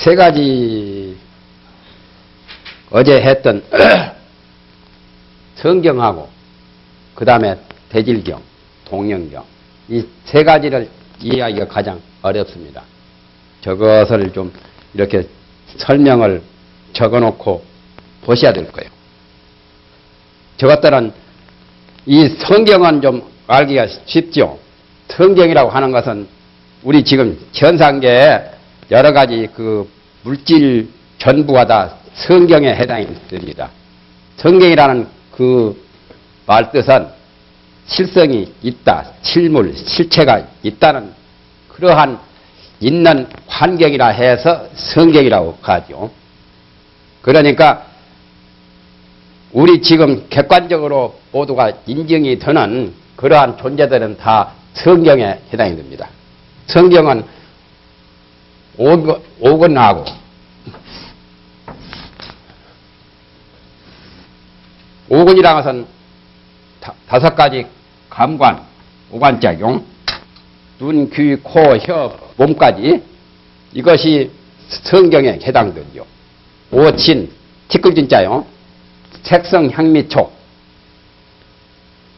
세 가지 어제 했던 성경하고 그 다음에 대질경, 동영경 이 세 가지를 이해하기가 가장 어렵습니다. 저것을 좀 이렇게 설명을 적어놓고 보셔야 될 거예요. 저것들은 이 성경은 좀 알기가 쉽죠. 성경이라고 하는 것은 우리 지금 현상계에 여러 가지 그 물질 전부가 다 성경에 해당이 됩니다. 성경이라는 그 말 뜻은 실성이 있다, 실물, 실체가 있다는 그러한 있는 환경이라 해서 성경이라고 하죠. 그러니까 우리 지금 객관적으로 모두가 인정이 되는 그러한 존재들은 다 성경에 해당이 됩니다. 성경은 오건하고 오건이라는 것은 다섯 가지 감관, 오관작용, 눈, 귀, 코, 혀, 몸까지 이것이 성경에 해당되죠. 오친, 티끌진자요. 색성, 향미, 촉.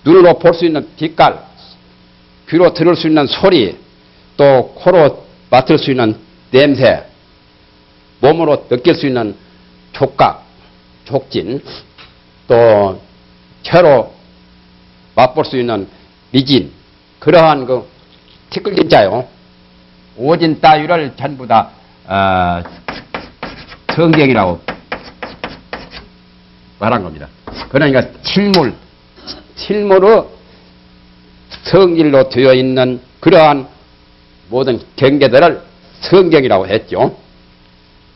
눈으로 볼 수 있는 빛깔, 귀로 들을 수 있는 소리, 또 코로 맡을 수 있는 냄새, 몸으로 느낄 수 있는 촉각, 촉진, 또 혀로 맛볼 수 있는 미진, 그러한 그 티끌진자요. 오진 따위를 전부 다 성경이라고 말한 겁니다. 그러니까 실물의 성질로 되어 있는 그러한 모든 경계들을 성경이라고 했죠.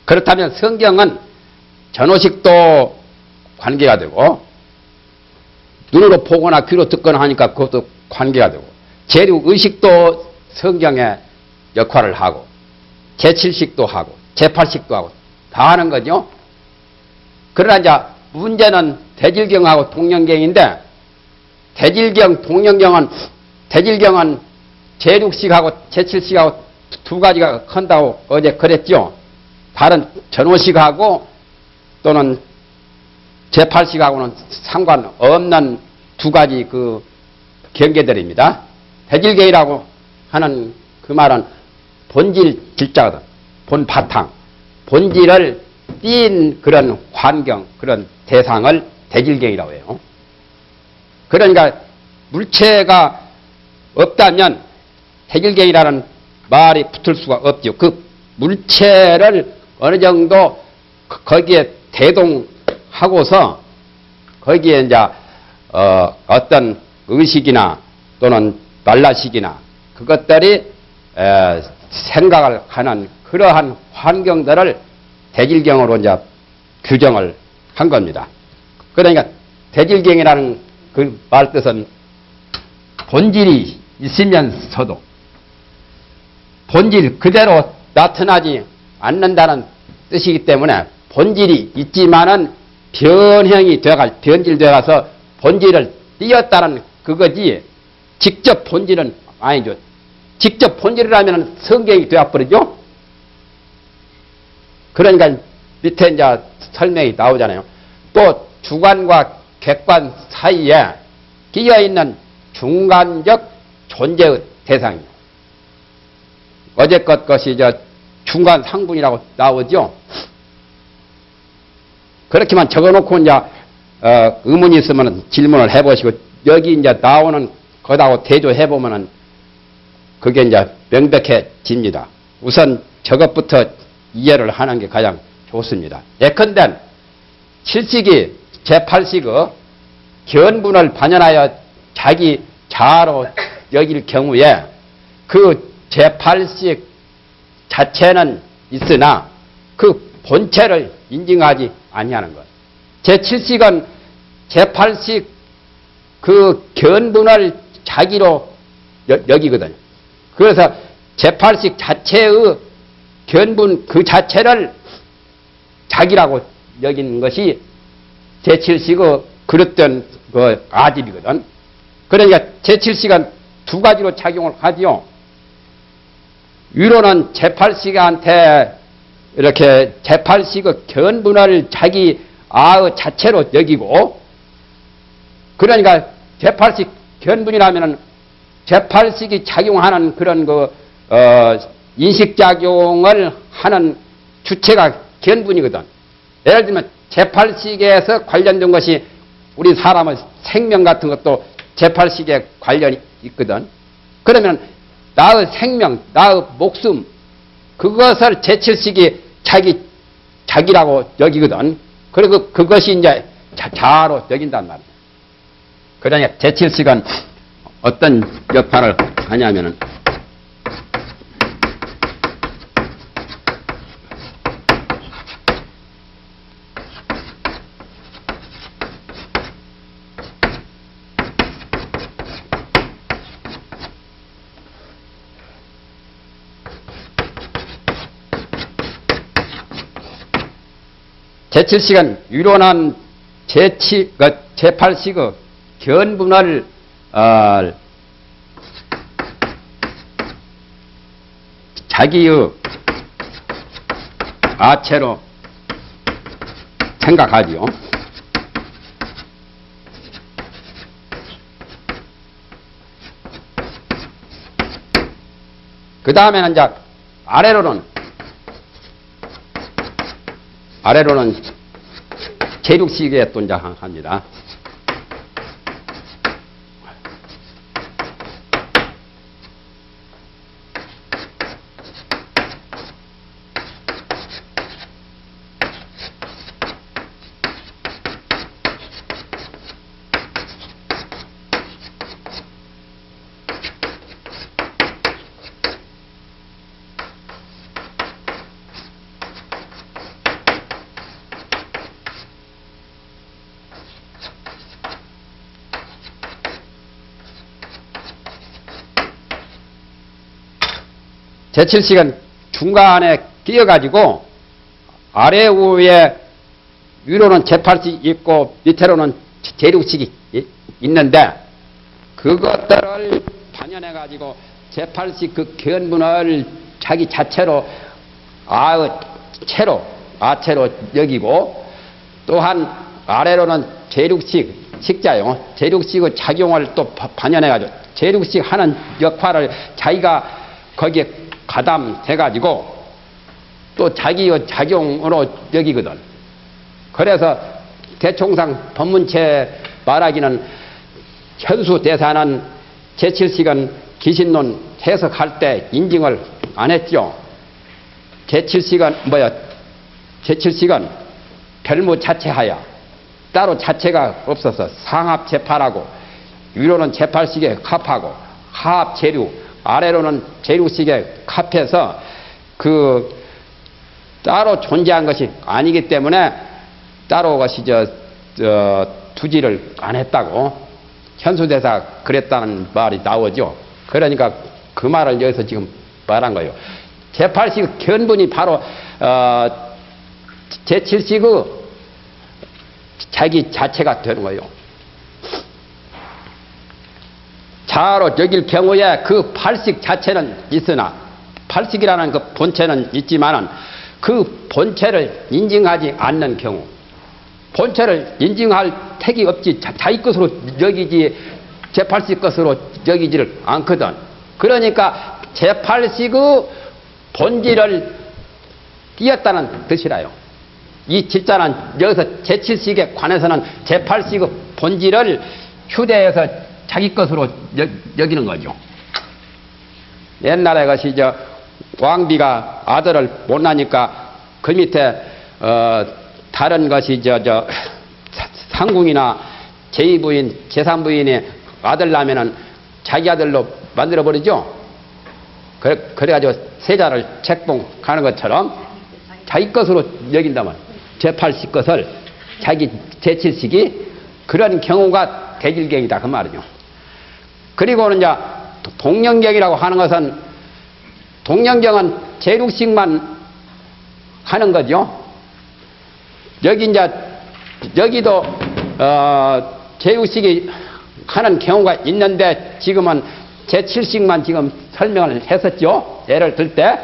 그렇다면 성경은 전호식도 관계가 되고 눈으로 보거나 귀로 듣거나 하니까 그것도 관계가 되고 재료의식도 성경에 역할을 하고 제7식도 하고 제8식도 하고 다 하는 거죠. 그러나 이제 문제는 대질경하고 동영경인데 대질경, 동영경은 제6식하고 제7식하고 두 가지가 큰다고 어제 그랬죠. 다른 전호식하고 또는 제8식하고는 상관없는 두 가지 그 경계들입니다. 대질경이라고 하는 그 말은 본질 질자거든. 본 바탕. 본질을 띈 그런 환경, 그런 대상을 대질경이라고 해요. 그러니까 물체가 없다면 대질경이라는 말이 붙을 수가 없죠. 그 물체를 어느 정도 거기에 대동하고서 거기에 이제 어떤 의식이나 또는 말라식이나 그것들이 생각을 하는 그러한 환경들을 대질경으로 이제 규정을 한 겁니다. 그러니까 대질경이라는 그 말 뜻은 본질이 있으면서도 본질 그대로 나타나지 않는다는 뜻이기 때문에 본질이 있지만은 변질되어가서 본질을 띄었다는 그거지 직접 본질은 아니죠. 직접 본질이라면 성경이 되어버리죠. 그러니까 밑에 이제 설명이 나오잖아요. 또 주관과 객관 사이에 끼어있는 중간적 존재의 대상이에요. 어제 것이 중간 상분이라고 나오죠. 그렇게만 적어놓고 이제 의문이 있으면 질문을 해보시고 여기 이제 나오는 것하고 대조해보면은 그게 이제 명백해집니다. 우선 저것부터 이해를 하는 게 가장 좋습니다. 예컨대 7식이 제8식의 견분을 반연하여 자기 자아로 여길 경우에 그 제8식 자체는 있으나 그 본체를 인정하지 아니하는 것. 제7식은 제8식 그 견분을 자기로 여기거든요. 그래서 제8식 자체의 견분 그 자체를 자기라고 여기는 것이 제7식의 그릇된 그 아집이거든. 그러니까 제7식은 두 가지로 작용을 하지요. 위로는 제8식한테 이렇게 제8식의 견분을 자기 아의 자체로 여기고, 그러니까 제8식 견분이라면은 제8식이 작용하는 그런 인식작용을 하는 주체가 견분이거든. 예를 들면 제8식에서 관련된 것이 우리 사람의 생명 같은 것도 제8식에 관련이 있거든. 그러면 나의 생명, 나의 목숨, 그것을 제7식이 자기라고 여기거든. 그리고 그것이 이제 자아로 여긴단 말이야. 그러니까 제7식은 어떤 역할을 하냐면은, 제7식은 유론한 제8식의 견분을 자기의 아체로 생각하지요. 그 다음에는 이제 아래로는 제6식에 또 이제 합니다. 제7식은 중간에 끼어가지고 아래 위에 위로는 제8식이 있고 밑으로는 제6식이 있는데, 그것들을 반영해가지고 제8식 그 견분을 자기 자체로 아체로 여기고, 또한 아래로는 제6식 식자요. 제6식의 작용을 또 반영해가지고 제6식 하는 역할을 자기가 거기에 가담해가지고 또 자기의 작용으로 여기거든. 그래서 대총상 법문체 말하기는 현수대사는 제7식은 기신론 해석할 때 인증을 안 했죠. 제7식은 별무 자체하야 따로 자체가 없어서 상합 제8하고 위로는 제8식에 합하고 하합 제6, 아래로는 제6식에 합해서 따로 존재한 것이 아니기 때문에 따로 것이 두지를 안 했다고 현수대사 그랬다는 말이 나오죠. 그러니까 그 말을 여기서 지금 말한 거예요. 제8식 견분이 바로 제7식의 자기 자체가 되는 거예요. 자아로 여길 경우에 그 8식 자체는 있으나 8식이라는 그 본체는 있지만은 그 본체를 인증하지 않는 경우, 본체를 인증할 택이 없지 자기 것으로 여기지 제8식 것으로 여기지를 않거든. 그러니까 제8식의 본질을 띄었다는 뜻이라요. 이 집자는 여기서 제7식에 관해서는 제8식의 본질을 휴대해서 자기 것으로 여기는 거죠. 옛날에 것이 왕비가 아들을 못 낳으니까 그 밑에 다른 것이 상궁이나 제2부인, 제3부인이 아들 낳으면은 자기 아들로 만들어 버리죠. 그래가지고 세자를 책봉하는 것처럼 자기 것으로 여긴다면 제8식 것을 자기 제7식이 그런 경우가 대질경이다 그 말이죠. 그리고는 이제 동령경이라고 하는 것은 동령경은 제6식만 하는 거죠. 여기도 제6식이 하는 경우가 있는데 지금은 제7식만 지금 설명을 했었죠. 예를 들 때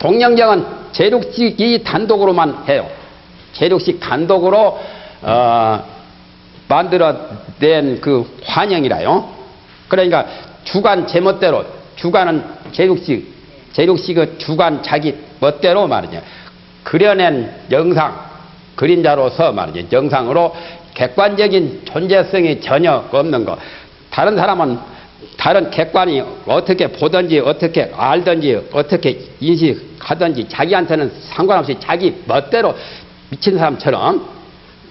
동영경은 제륙식이 단독으로만 해요. 제륙식 단독으로 만들어낸 그 환영이라요. 그러니까 주관 제멋대로, 주관은 제륙식의 주관 자기 멋대로 말이죠. 그려낸 영상, 그림자로서 말이죠. 영상으로 객관적인 존재성이 전혀 없는 거. 다른 사람은 다른 객관이 어떻게 보든지 어떻게 알든지 어떻게 인식하든지 자기한테는 상관없이 자기 멋대로 미친 사람처럼,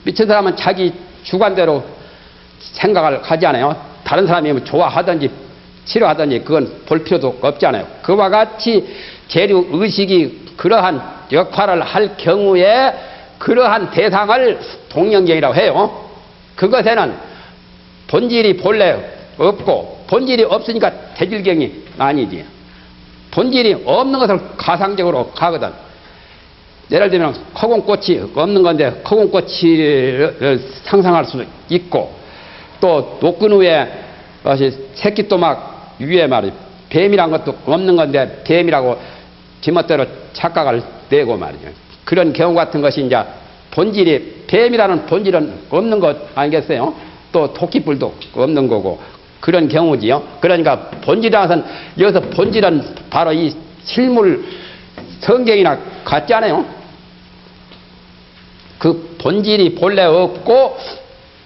미친 사람은 자기 주관대로 생각을 하지 않아요. 다른 사람이 좋아하든지 싫어하든지 그건 볼 필요도 없잖아요. 그와 같이 재류 의식이 그러한 역할을 할 경우에 그러한 대상을 동영경이라고 해요. 그것에는 본질이 본래 없고, 본질이 없으니까 대질경이 아니지. 본질이 없는 것을 가상적으로 가거든. 예를 들면 커공꽃이 없는 건데 커공꽃을 상상할 수 있고, 또 녹근 위에 새끼토막 위에 말이지 뱀이란 것도 없는 건데 뱀이라고 지멋대로 착각을 내고 말이죠. 그런 경우 같은 것이 이제 본질이, 뱀이라는 본질은 없는 것 아니겠어요? 또 토끼뿔도 없는 거고 그런 경우지요. 그러니까 본질이라는 것은, 여기서 본질은 바로 이 실물 성경이나 같지 않아요? 그 본질이 본래 없고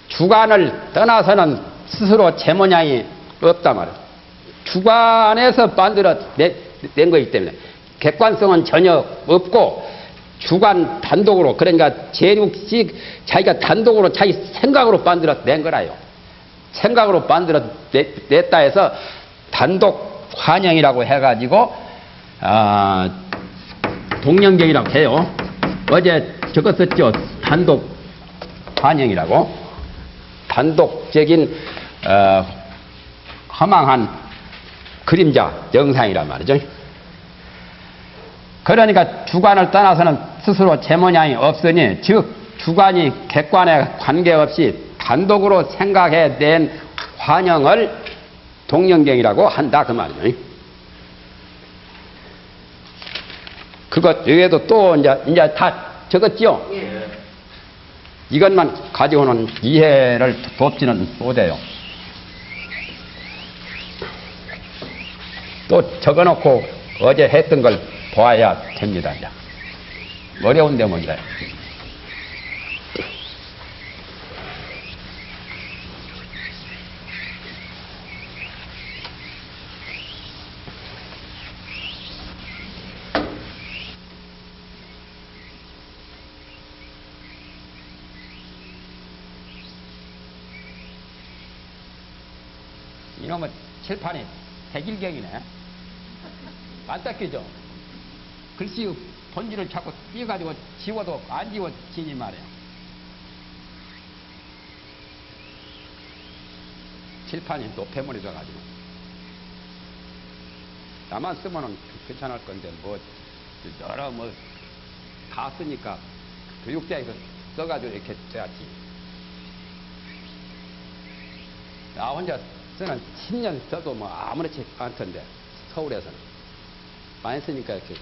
주관을 떠나서는 스스로 제 모양이 없단 말이에요. 주관에서 만들어낸 거기 때문에 객관성은 전혀 없고 주관 단독으로, 그러니까 제륙식 자기가 단독으로 자기 생각으로 만들어낸 거라요. 생각으로 만들어냈다 해서 단독 환영이라고 해가지고 동영경이라고 해요. 어제 저거 썼죠. 단독 환영이라고. 단독적인 허망한 그림자 영상이란 말이죠. 그러니까 주관을 떠나서는 스스로 제 모양이 없으니, 즉 주관이 객관에 관계없이 단독으로 생각해낸 환영을 동영경이라고 한다 그 말이에요. 그것 외에도 또 이제 다 적었죠. 이것만 가지고는 이해를 돕지는 못해요. 또 적어놓고 어제 했던 걸 보아야 됩니다. 이제. 어려운 대목이다. 이놈의 칠판이 백일경이네. 안 닦이죠? 글씨 본질을 자꾸 띄어가지고 지워도 안 지워지니 말이에요. 칠판이 노폐물이 돼가지고. 나만 쓰면은 괜찮을 건데, 여러 다 쓰니까 교육자에서 써가지고 이렇게 써야지. 나 혼자 쓰는 10년 써도 아무렇지 않던데, 서울에서는. 많이 쓰니까 이렇게.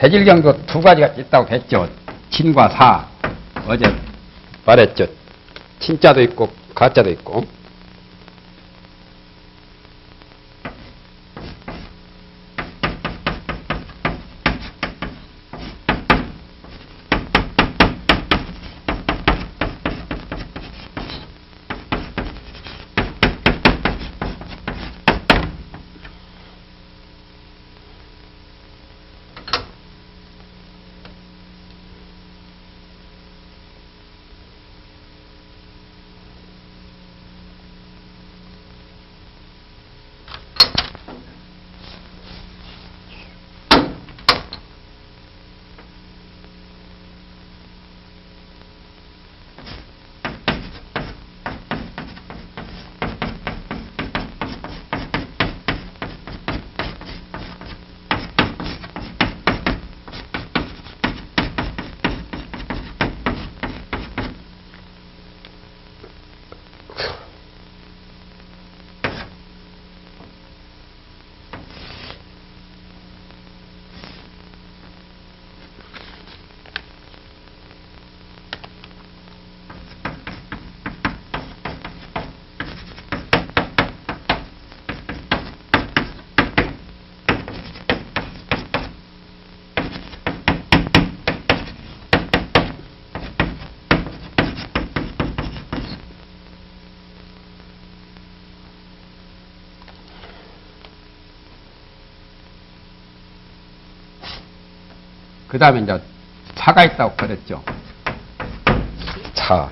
대질경도 두 가지가 있다고 했죠. 진과 사. 어제 말했죠. 진짜도 있고 가짜도 있고. 그 다음에 이제 차가 있다고 그랬죠. 차.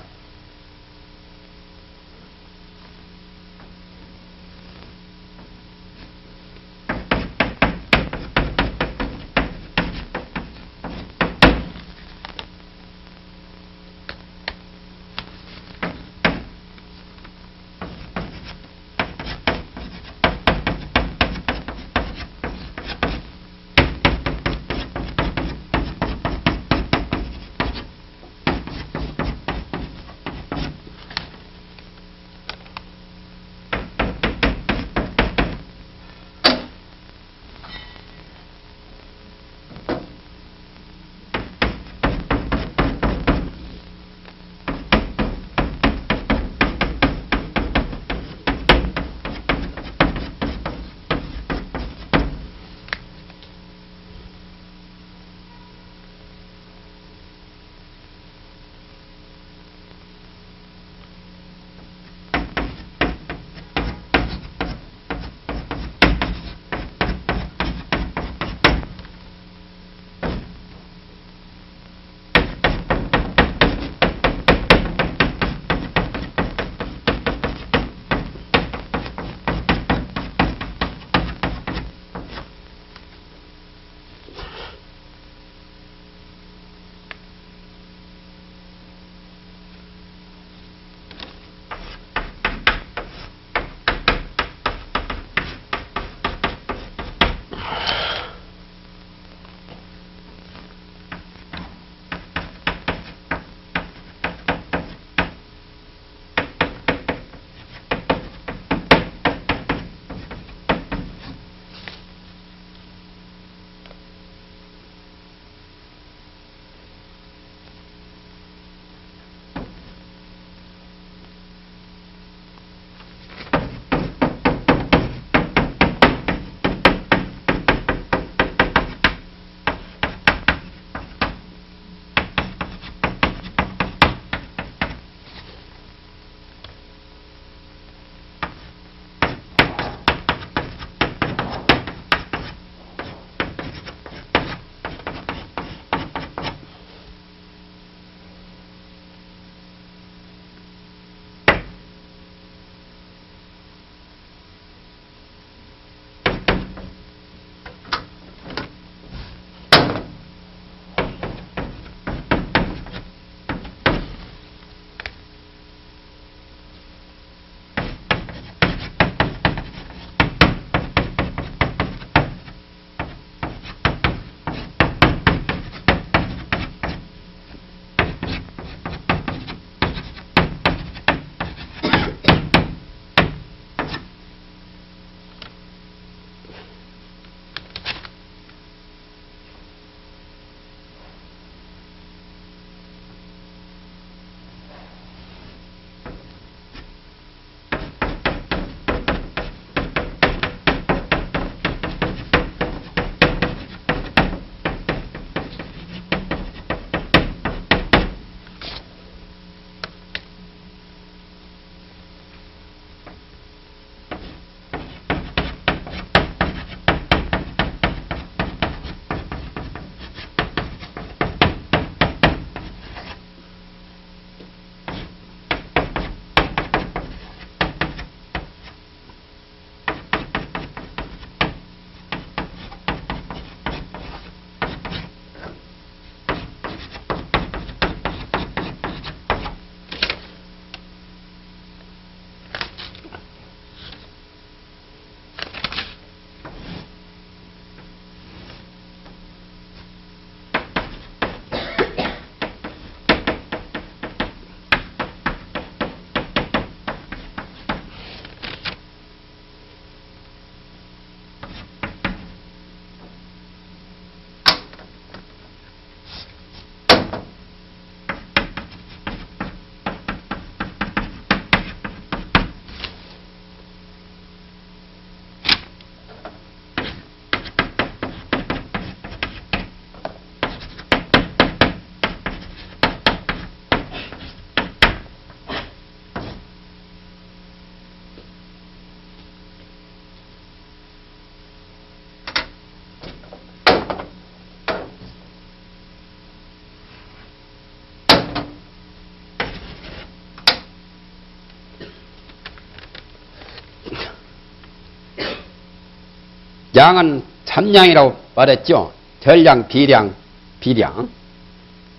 양은 삼양이라고 말했죠. 혈량, 비량, 비량.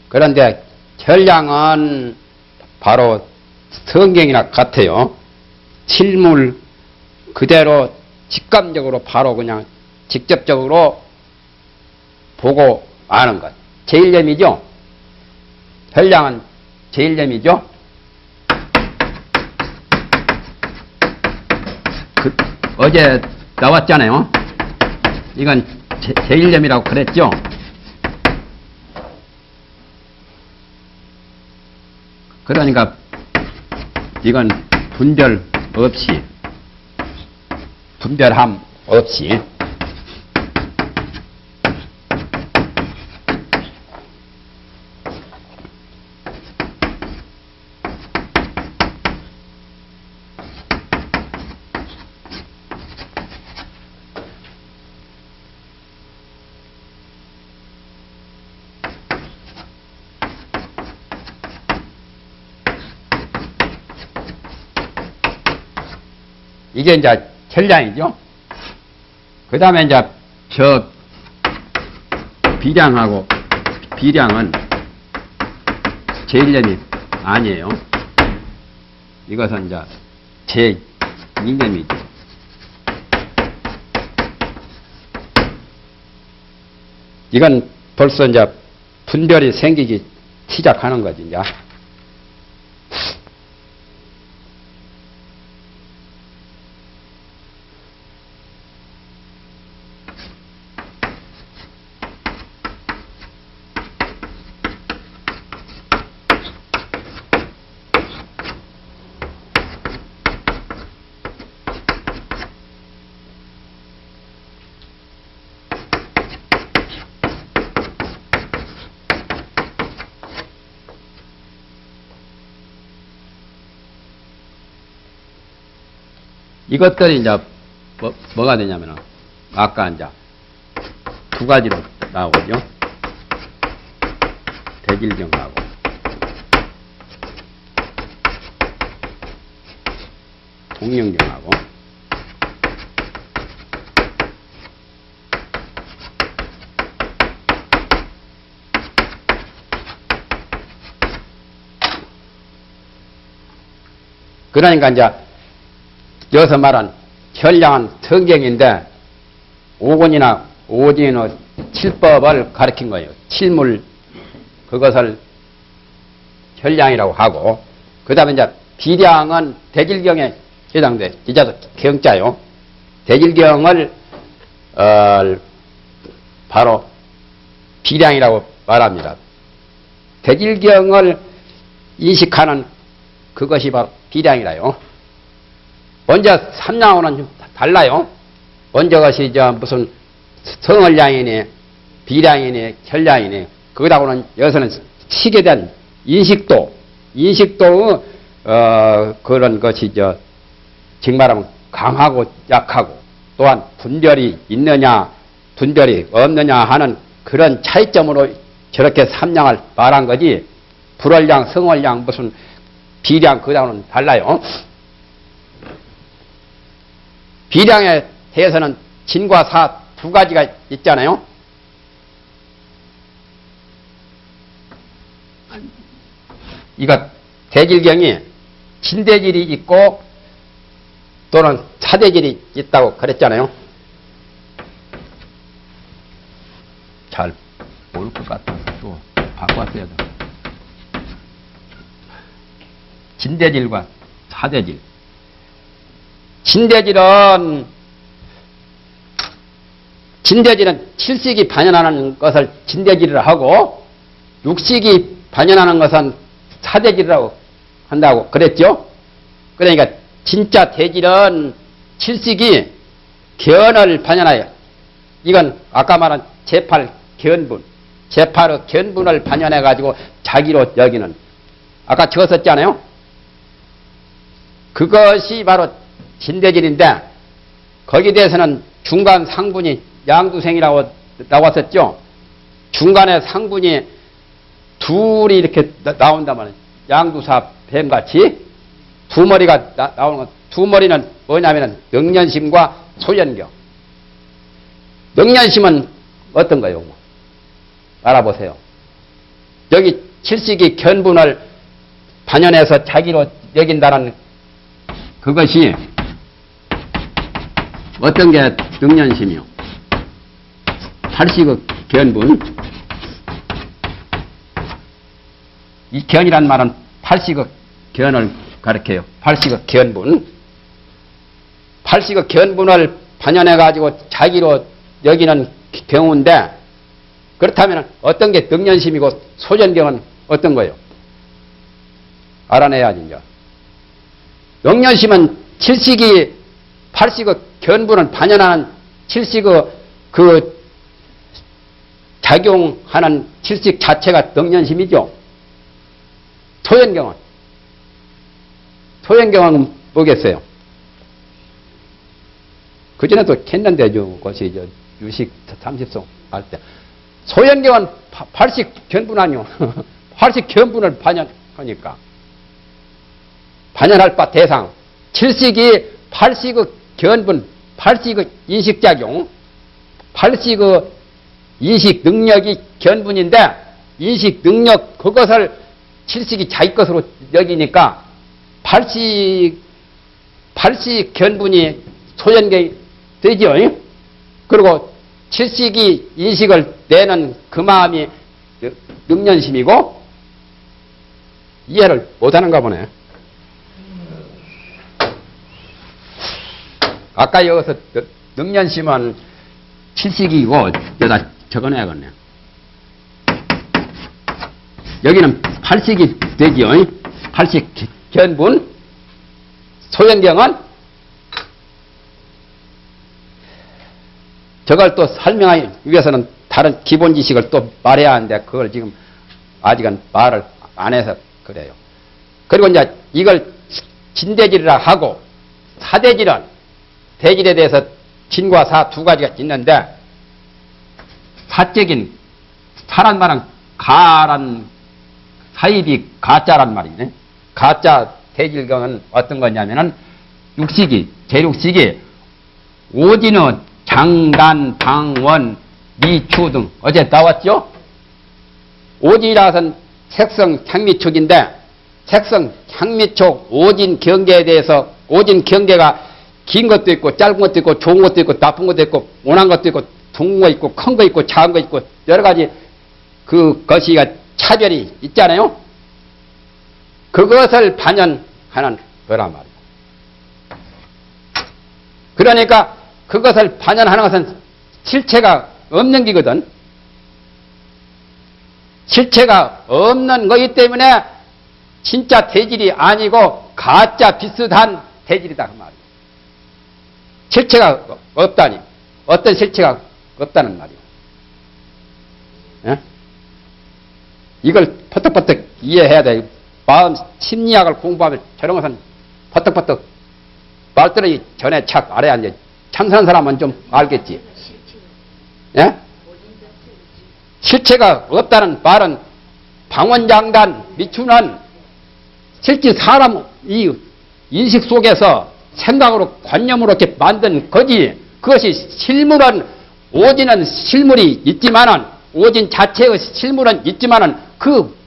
그런데 혈량은 바로 성경이나 같아요. 실물 그대로 직감적으로 바로 그냥 직접적으로 보고 아는 것. 제1념이죠. 혈량은 제1념이죠. 어제 나왔잖아요. 이건 제1념이라고 그랬죠. 그러니까 이건 분별 없이, 분별함 없이 이게 이제 혈량이죠. 그 다음에 이제 저 비량하고 비량은 제1념이 아니에요. 이것은 이제 제2념이죠. 이건 벌써 이제 분별이 생기기 시작하는 거지, 이제. 이것들이 이제 뭐가 되냐면은 아까 이제 두 가지로 나오죠. 대질경하고 동령경하고 그러니까 이제 여기서 말한 혈량은 성경인데 오곤이나 오진의 칠법을 가르친 거예요. 칠물 그것을 혈량이라고 하고 그 다음에 이제 비량은 대질경에 해당돼. 이자도 경자요. 대질경을 바로 비량이라고 말합니다. 대질경을 인식하는 그것이 바로 비량이라요. 먼저 삼량하고는 좀 달라요. 먼저 것이 무슨 성혈량이니 비량이니 혈량이니 거기다고는 여기서는 식에 대한 인식도 그런 것이 즉 말하면 강하고 약하고 또한 분별이 있느냐 분별이 없느냐 하는 그런 차이점으로 저렇게 삼량을 말한 거지 불혈량, 성혈량 무슨 비량 그다음은 달라요. 비량에 대해서는 진과 사 두 가지가 있잖아요. 이거 대질경이 진대질이 있고 또는 사대질이 있다고 그랬잖아요. 잘 모를 것 같아서 또 바꿨어야 돼. 진대질과 사대질. 진대질은 칠식이 반연하는 것을 진대질이라 하고 육식이 반연하는 것은 사대질이라고 한다고 그랬죠. 그러니까 진짜 대질은 칠식이 견을 반연하여 이건 아까 말한 제8 견분 제8의 견분을 반연해 가지고 자기로 여기는 아까 적었었잖아요. 그것이 바로 진대질인데 거기에 대해서는 중간 상분이 양두생이라고 나왔었죠. 중간에 상분이 둘이 이렇게 나온단 말이에요. 양두사 뱀같이 두 머리가 나오는 것. 두 머리는 뭐냐면은 영년심과 소연경. 능년심은 어떤 거요? 알아보세요. 여기 칠식이 견분을 반연해서 자기로 여긴다는 그것이 어떤 게 능년심이요? 팔식의 견분. 이 견이란 말은 팔식의 견을 가리켜요. 팔식의 견분. 팔식의 견분을 반연해가지고 자기로 여기는 경우인데, 그렇다면 어떤 게 능년심이고 소견경은 어떤 거예요? 알아내야지, 이제. 능년심은 칠식이 팔식의 견분을 반연하는 칠식의 그 작용하는 칠식 자체가 능년심이죠. 소견경은 뭐겠어요? 그전에도 했는데, 그것이 유식 30송 할 때. 소견경은 팔식 견분 아니요. 팔식 견분을 반연하니까. 반연할 바 대상. 칠식이 팔식의 견분, 팔식의 인식작용, 팔식의 인식 능력이 견분인데, 인식 능력, 그것을 칠식이 자기 것으로 여기니까, 팔식 견분이 소견경이 되죠. 그리고 칠식이 인식을 내는 그 마음이 능년심이고, 이해를 못하는가 보네. 아까 여기서 능년심은 칠식이고, 여기다 적어내야겠네. 여기는 팔식이 되지요. 팔식 견분. 소견경은 저걸 또 설명하기 위해서는 다른 기본 지식을 또 말해야 하는데, 그걸 지금 아직은 말을 안 해서 그래요. 그리고 이제 이걸 진대질이라 하고, 사대질은 대질에 대해서 진과 사 두 가지가 있는데, 사적인 사란 말은 가란 사입이 가짜란 말이네. 가짜 대질경은 어떤 거냐면은 육식이, 제육식이 오진의 장단, 방원, 미추 등 어제 나왔죠? 오진이라서는 색성 향미촉인데, 색성 향미촉 오진 경계에 대해서, 오진 경계가 긴 것도 있고 짧은 것도 있고 좋은 것도 있고 나쁜 것도 있고 온한 것도 있고 둥근 거 있고 큰 거 있고 작은 거 있고 여러 가지 그것이 차별이 있잖아요. 그것을 반연하는 거란 말이에요. 그러니까 그것을 반연하는 것은 실체가 없는 기거든. 실체가 없는 거기 때문에 진짜 대질이 아니고 가짜 비슷한 대질이다 그 말이에요. 실체가 없다니. 어떤 실체가 없다는 말이에요. 예? 이걸 퍼뜩퍼뜩 이해해야 돼. 마음 심리학을 공부하면 저런 것은 퍼뜩퍼뜩 말들이 전에 착 알아야 이제 참선한 사람은 좀 알겠지. 예? 실체가 없다는 말은 방언장단 미추는 실제 사람 이 인식 속에서 생각으로 관념으로 이렇게 만든 거지. 그것이 실물은 오진은 실물이 있지만은 오진 자체의 실물은 있지만은 그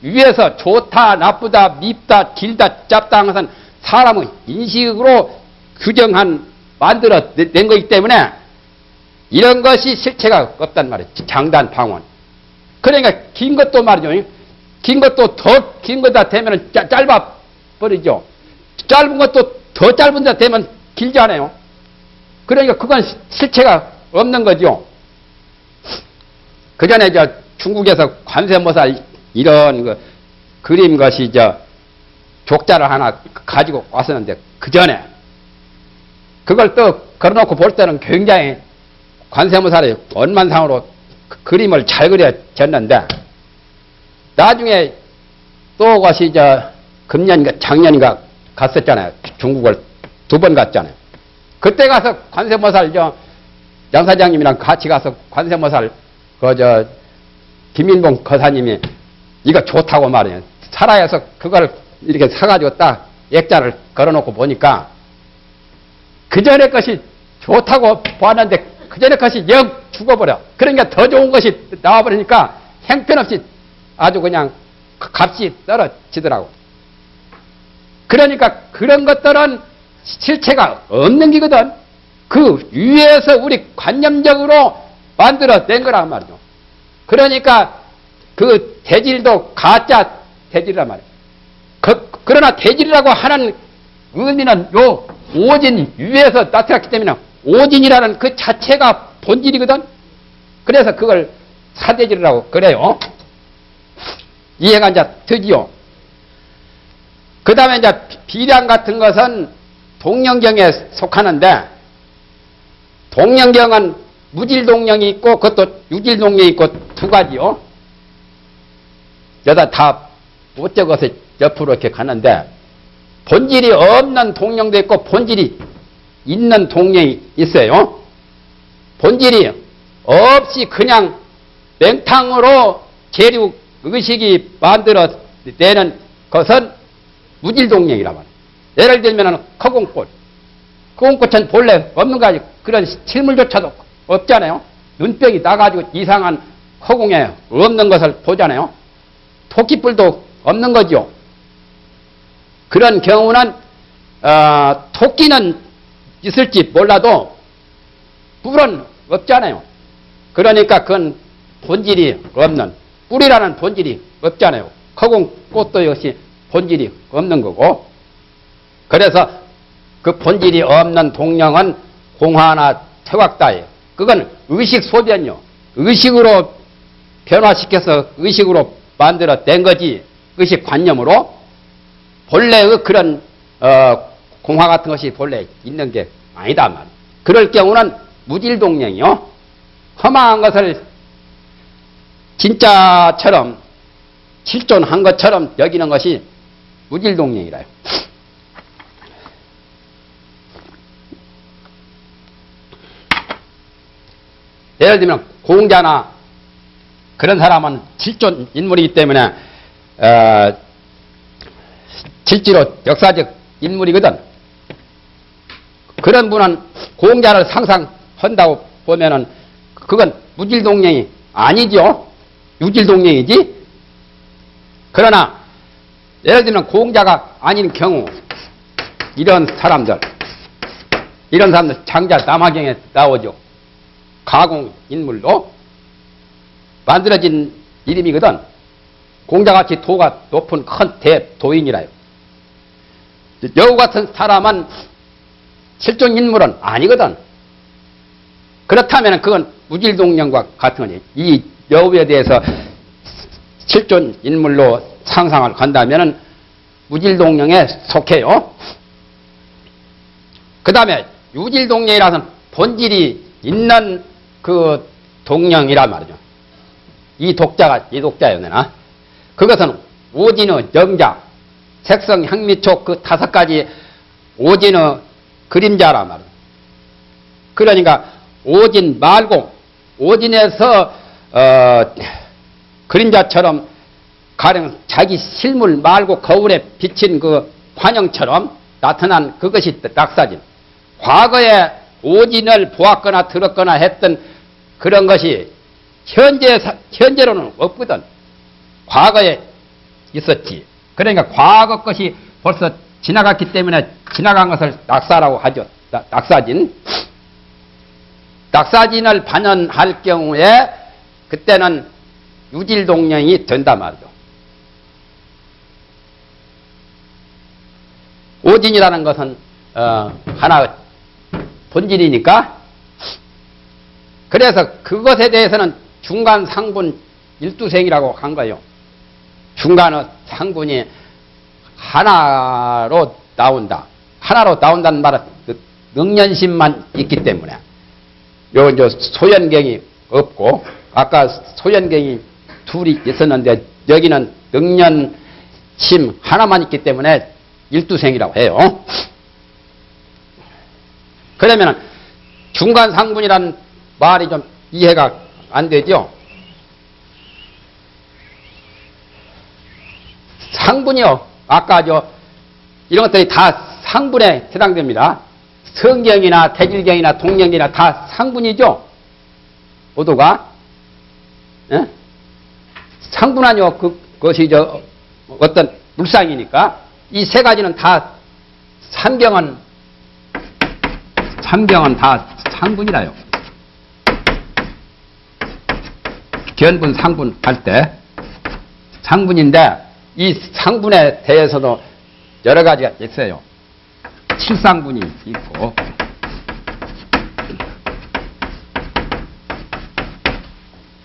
위에서 좋다 나쁘다 밉다 길다 짧다 하는 것은 사람의 인식으로 규정한 만들어 낸 거기 때문에 이런 것이 실체가 없단 말이에요. 장단 방언. 그러니까 긴 것도 말이죠. 긴 것도 더 긴 거다 되면 짧아 버리죠. 짧은 것도 더 짧은 데 되면 길지 않아요. 그러니까 그건 실체가 없는 거죠. 그 전에 중국에서 관세음보살 이런 그림 것이 족자를 하나 가지고 왔었는데 그 전에 그걸 또 걸어놓고 볼 때는 굉장히 관세음보살이 원만상으로 그림을 잘 그려졌는데 나중에 또 것이 금년인가 작년인가 갔었잖아요. 중국을 2번 갔잖아요. 그때 가서 관세음보살 양사장님이랑 같이 가서 관세음보살 김인봉 거사님이 이거 좋다고 말이에요. 살아서 그걸 이렇게 사가지고 딱 액자를 걸어놓고 보니까 그 전에 것이 좋다고 보았는데 그전에 것이 영 죽어버려. 그러니까 더 좋은 것이 나와버리니까 형편없이 아주 그냥 값이 떨어지더라고. 그러니까 그런 것들은 실체가 없는 기거든. 그 위에서 우리 관념적으로 만들어낸 거란 말이죠. 그러니까 그 대질도 가짜 대질이란 말이에요. 그러나 대질이라고 하는 의미는 요 오진 위에서 나타났기 때문에 오진이라는 그 자체가 본질이거든. 그래서 그걸 사대질이라고 그래요. 이해가 이제 되지요. 그 다음에 이제 비량 같은 것은 동령경에 속하는데, 동령경은 무질동령이 있고 그것도 유질동령이 있고 두 가지요. 여다 다 못 적어서 옆으로 이렇게 가는데, 본질이 없는 동령도 있고 본질이 있는 동령이 있어요. 본질이 없이 그냥 맹탕으로 재료 의식이 만들어내는 것은 무질동령이란 말이에요. 예를 들면 커공꽃. 커공꽃은 본래 없는 거 아니고 그런 실물조차도 없잖아요. 눈병이 나가지고 이상한 허공에 없는 것을 보잖아요. 토끼뿔도 없는 거죠. 그런 경우는 토끼는 있을지 몰라도 뿔은 없잖아요. 그러니까 그건 본질이 없는, 뿔이라는 본질이 없잖아요. 허공꽃도 역시 본질이 없는 거고, 그래서 그 본질이 없는 동령은 공화나 퇴각다예요. 그건 의식 소변이요. 의식으로 변화시켜서 의식으로 만들어낸 거지, 의식관념으로. 본래의 그런 공화 같은 것이 본래 있는 게 아니다 말이에요. 그럴 경우는 무질동령이요. 험한 것을 진짜처럼 실존한 것처럼 여기는 것이 무질동령이라요. 예를 들면 공자나 그런 사람은 실존 인물이기 때문에 실제로 역사적 인물이거든. 그런 분은 공자를 상상한다고 보면은 그건 무질동령이 아니죠. 유질동령이지. 그러나 예를 들면 공자가 아닌 경우 이런 사람들 장자 남화경에 나오죠. 가공 인물로 만들어진 이름이거든. 공자같이 도가 높은 큰 대도인이라요. 여우 같은 사람은 실존 인물은 아니거든. 그렇다면 그건 무질동령과 같은 거지. 이 여우에 대해서 실존 인물로 상상을 한다면 무질동령에 속해요. 그 다음에 유질동령이라서는 본질이 있는 그 동령이란 말이죠. 이 독자예요, 내가. 그것은 오진의 영자, 색성, 향미촉 그 5가지 오진의 그림자란 말이에요. 그러니까 오진 말공, 오진에서 그림자처럼 가령 자기 실물 말고 거울에 비친 그 환영처럼 나타난 그것이 낙사진. 과거에 오진을 보았거나 들었거나 했던 그런 것이 현재로는 없거든. 과거에 있었지. 그러니까 과거 것이 벌써 지나갔기 때문에 지나간 것을 낙사라고 하죠. 낙사진. 낙사진을 반연할 경우에 그때는 유질동령이 된단 말이죠. 오진이라는 것은 하나 본질이니까. 그래서 그것에 대해서는 중간 상분 일두생이라고 한 거예요. 중간의 상분이 하나로 나온다. 하나로 나온다는 말은 그 능연심만 있기 때문에. 요 소연경이 없고, 아까 소연경이 둘이 있었는데 여기는 능연심 하나만 있기 때문에 일두생이라고 해요. 그러면 중간 상분이라는 말이 좀 이해가 안 되죠? 상분이요. 아까 이런 것들이 다 상분에 해당됩니다. 성경이나 태질경이나 동령이나 다 상분이죠. 모두가. 예? 상분 아니요. 그것이 어떤 물상이니까. 이 세 가지는 다 삼경은 다 상분이라요. 견분, 상분 할 때 상분인데 이 상분에 대해서도 여러 가지가 있어요. 칠상분이 있고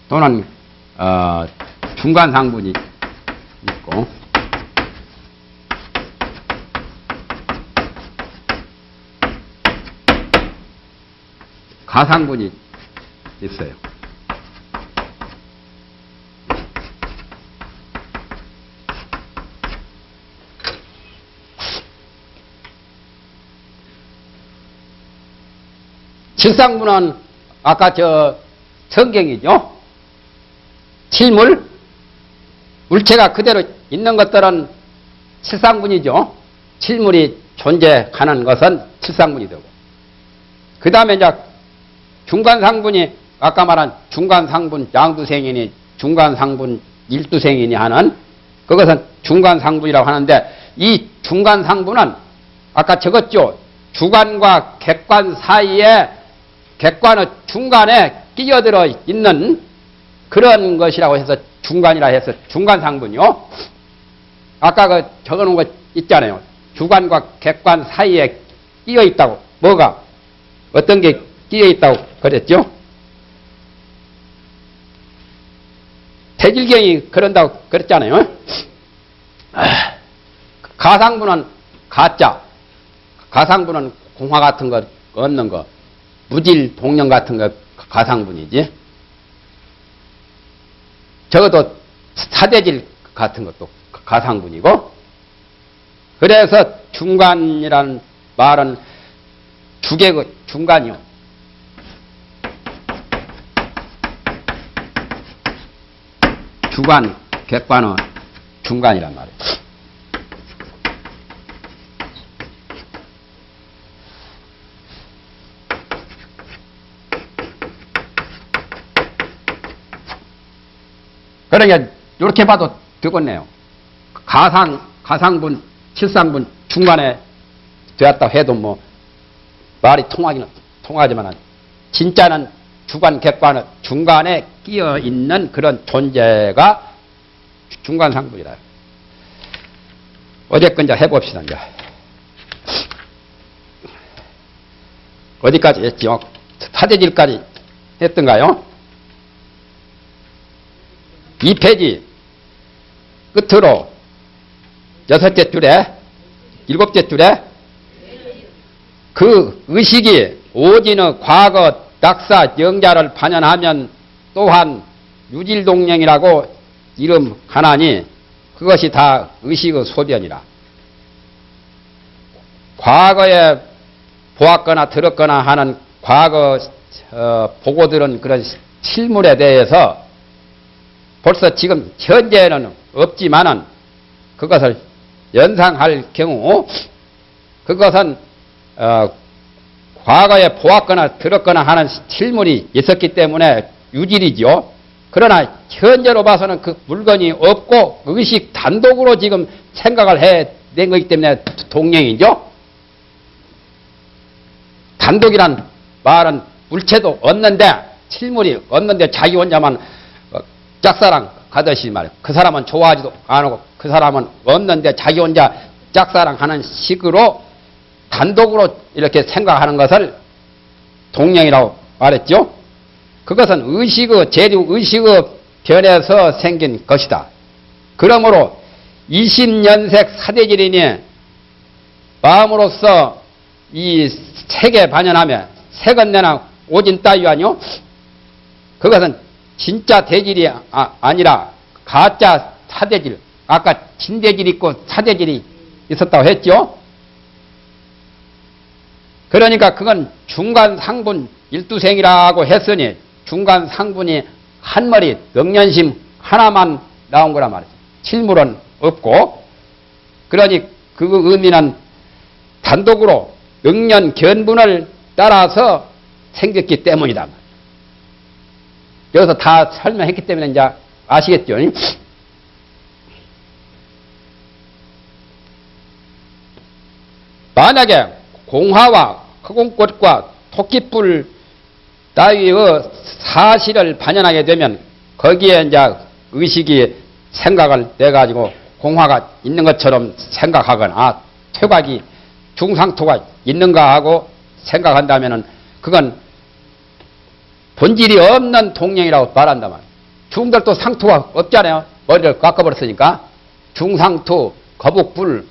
또는 중간상분이 있고 가상분이 있어요. 칠상분은 아까 성경이죠. 칠물, 물체가 그대로 있는 것들은 칠상분이죠. 칠물이 존재하는 것은 칠상분이 되고. 그 다음에 이제 중간상분이 아까 말한 중간상분 양두생이니 중간상분 일두생이니 하는 그것은 중간상분이라고 하는데 이 중간상분은 아까 적었죠. 주관과 객관 사이에 객관의 중간에 끼어들어 있는 그런 것이라고 해서 중간이라 해서 중간상분이요. 아까 적어놓은 거 있잖아요. 주관과 객관 사이에 끼어 있다고. 뭐가? 어떤 게 끼어 있다고 그랬죠? 태질경이 그런다고 그랬잖아요. 가상분은 가짜. 가상분은 공화 같은 거 얻는 거. 무질 동령 같은 거 가상분이지. 적어도 사대질 같은 것도 가상분이고. 그래서 중간이라는 말은 두 개의 중간이요. 주관, 객관의 중간이란 말이에요. 그러니까 이렇게 봐도 되겠네요. 가상분, 칠상분 중간에 되었다 해도 뭐 말이 통하지만 진짜는 주관, 객관의 중간에 끼어 있는 그런 존재가 중간상분이다. 어제건 이제 해봅시다. 이제. 어디까지 했죠? 사대질까지 했던가요? 2페이지 끝으로 6째 줄에 7째 줄에 그 의식이 오진의 과거 낙사 영자를 반연하면 또한 유질동령이라고 이름하나니 그것이 다 의식의 소변이라. 과거에 보았거나 들었거나 하는 과거 보고 들은 그런 실물에 대해서 벌써 지금 현재는 없지만은 그것을 연상할 경우 그것은 과거에 보았거나 들었거나 하는 실물이 있었기 때문에 유질이죠. 그러나 현재로 봐서는 그 물건이 없고 의식 단독으로 지금 생각을 해낸 거기 때문에 동령이죠. 단독이란 말은 물체도 없는데 실물이 없는데 자기 혼자만 짝사랑 가듯이 말이에요. 그 사람은 좋아하지도 않고 그 사람은 없는데 자기 혼자 짝사랑하는 식으로 단독으로 이렇게 생각하는 것을 동령이라고 말했죠. 그것은 의식의 재류, 의식의 변에서 생긴 것이다. 그러므로 20년색 사대질이니 마음으로서 이 색에 반연하며 색은 내나 오진 따위 아니요? 그것은 진짜 대질이 아니라 가짜 사대질. 아까 진대질 있고 사대질이 있었다고 했죠. 그러니까 그건 중간상분 일두생이라고 했으니 중간상분이 한 머리 능련심 하나만 나온 거란 말이죠. 실물은 없고 그러니 그 의미는 단독으로 능년 견분을 따라서 생겼기 때문이다. 여기서 다 설명했기 때문에 이제 아시겠죠? 만약에 공화와 허공꽃과 토끼뿔 따위의 사실을 반영하게 되면 거기에 이제 의식이 생각을 내가지고 공화가 있는 것처럼 생각하거나 퇴각이 중상토가 있는가 하고 생각한다면은 그건 본질이 없는 동령이라고 말한단 말이에요. 중들도 상토가 없잖아요. 머리를 깎아버렸으니까. 중상토, 거북불,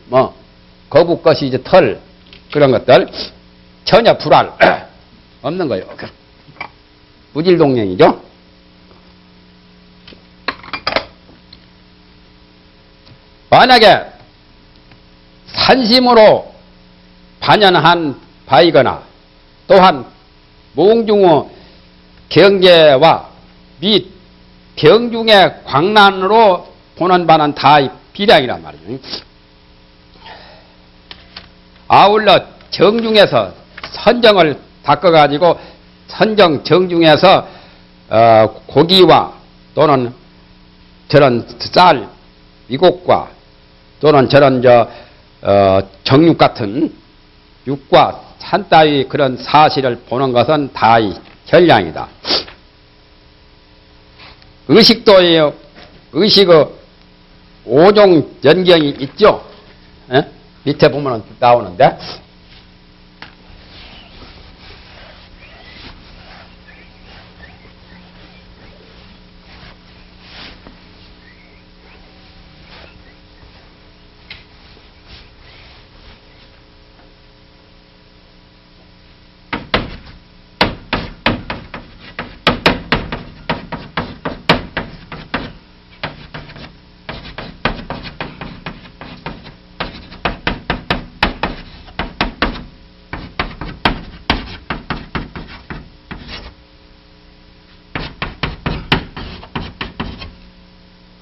거북것이 이제 털, 그런 것들. 전혀 불알 없는 거예요. 무질동령이죠. 만약에 산심으로 반연한 바이거나 또한 몽중의 경계와 및 병중의 광란으로 보는 바는 다 비량이란 말이죠. 아울러 정중에서 선정을 닦아가지고 선정 정중에서 고기와 또는 저런 쌀, 미곡과 또는 저런 정육 같은 육과 산 따위 그런 사실을 보는 것은 다 현량이다. 의식도예요. 의식의 5종 연경이 있죠. 에? 밑에 보면 나오는데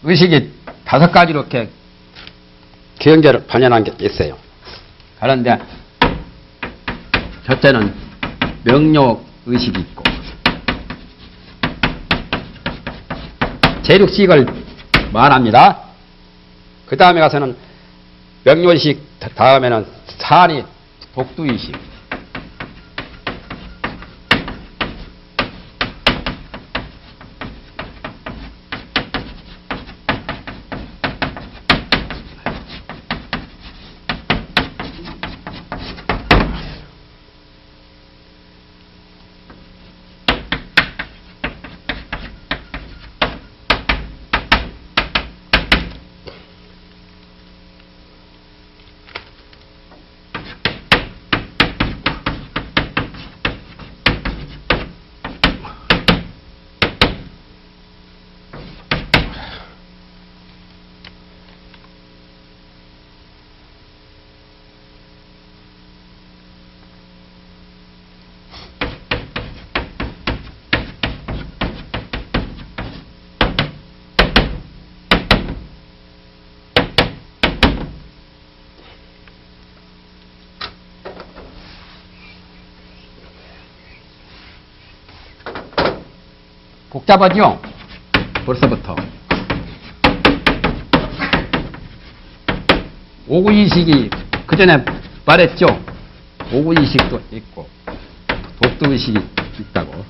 의식이 5가지로 이렇게 경계를 반영한 게 있어요. 그런데 첫째는 명료 의식이 있고 재륙식을 말합니다. 그 다음에 가서는 명료의식, 다음에는 산이 독두의식, 복잡하죠? 벌써부터. 오구의식이 그 전에 말했죠? 오구의식도 있고 독두의식이 있다고.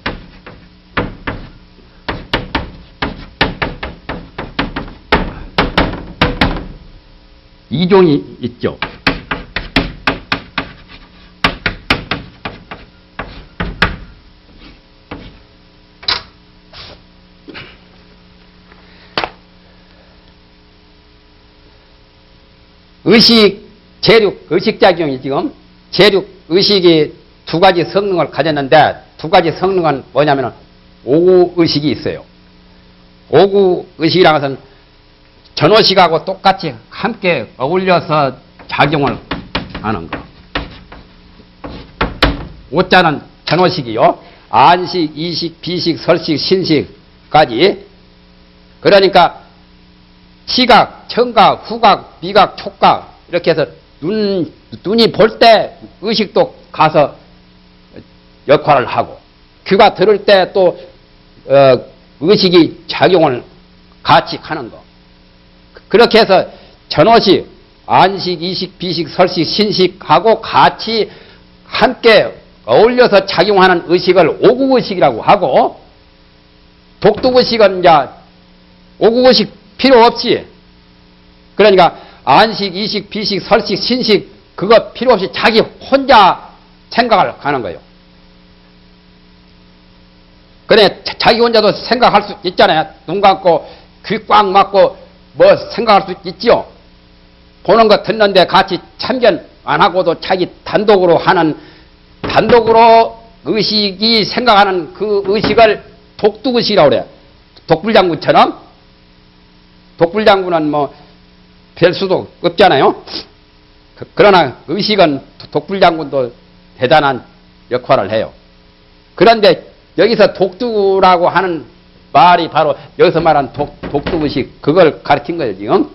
이종이 있죠. 의식, 재륙, 의식작용이 지금 재륙, 의식이 2가지 성능을 가졌는데 2가지 성능은 뭐냐면 오구의식이 있어요. 오구의식이라는 것은 전오식하고 똑같이 함께 어울려서 작용을 하는 거. 오자는 전오식이요. 안식, 이식, 비식, 설식, 신식까지. 그러니까 시각, 청각, 후각, 미각, 촉각 이렇게 해서 눈이 볼 때 의식도 가서 역할을 하고 귀가 들을 때 또 의식이 작용을 같이 하는 거. 그렇게 해서 전오식, 안식, 이식, 비식, 설식, 신식하고 같이 함께 어울려서 작용하는 의식을 오국의식이라고 하고, 독두의식은 이제 오국의식 필요 없이, 그러니까 안식, 이식, 비식, 설식, 신식 그거 필요 없이 자기 혼자 생각을 하는 거예요. 그래 자기 혼자도 생각할 수 있잖아요. 눈 감고 귀 꽉 막고 뭐 생각할 수 있지요. 보는 거 듣는데 같이 참견 안 하고도 자기 단독으로 하는, 단독으로 의식이 생각하는 그 의식을 독두의식이라고 그래요. 독불장군처럼. 독불장군은 뭐 별 수도 없잖아요. 그러나 의식은 독불장군도 대단한 역할을 해요. 그런데 여기서 독두라고 하는 말이 바로 여기서 말한 독두의식, 그걸 가르친 거예요, 지금.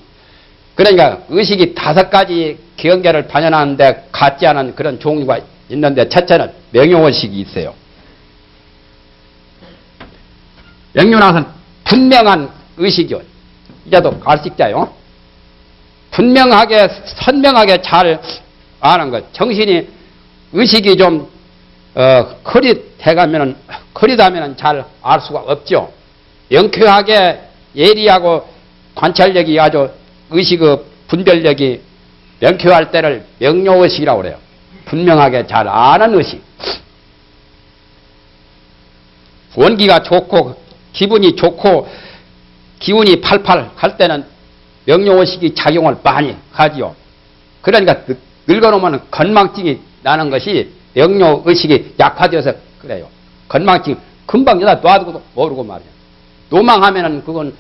그러니까 의식이 5가지 경계를 반영하는데 같지 않은 그런 종류가 있는데, 첫째는 명용의식이 있어요. 명용은 분명한 의식이요. 이제도 갈식자요. 분명하게, 선명하게 잘 아는 것. 정신이, 의식이 좀, 커리다면은 잘 알 수가 없죠. 명쾌하게 예리하고 관찰력이 아주 의식의 분별력이 명쾌할 때를 명료의식이라고 그래요. 분명하게 잘 아는 의식. 원기가 좋고 기분이 좋고 기운이 팔팔 할 때는 명료의식이 작용을 많이 하지요. 그러니까 늙어놓으면 건망증이 나는 것이 명료의식이 약화되어서 그래요. 건망증 금방 여다 놔두고도 모르고 말이야. 노망하면은 그건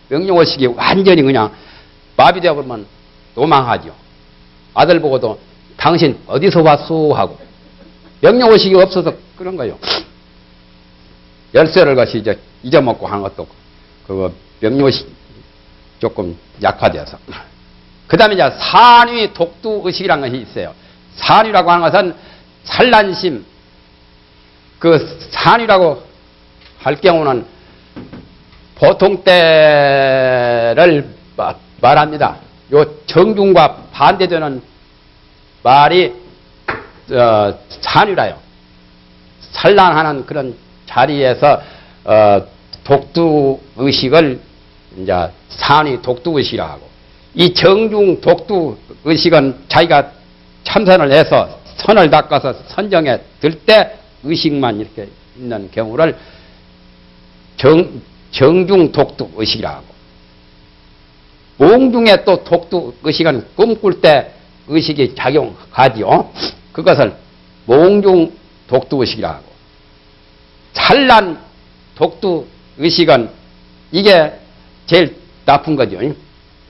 명료의식이 완전히 그냥 마비되어 버리면 노망하죠. 아들 보고도 당신 어디서 왔소 하고, 명료의식이 없어서 그런 거예요. 열쇠를 것이 이제 잊어먹고 하는 것도 그 명료의식 조금 약화되어서. 그 다음에 이제 산위 독두의식이라는 것이 있어요. 산위라고 하는 것은 산란심, 그 산위라고 할 경우는 보통 때를 말합니다. 요 정중과 반대되는 말이 산위라요. 산란하는 그런 자리에서 독두의식을 이제 산위 독두의식이라고 하고, 이 정중 독두의식은 자기가 참선을 해서 선을 닦아서 선정에 들 때 의식만 이렇게 있는 경우를 정중 독두의식이라고 하고, 몽중에 또 독두의식은 꿈꿀 때 의식이 작용하지요. 그것을 몽중 독두의식이라고 하고, 산란 독두의식은 이게 제일 나쁜 거죠.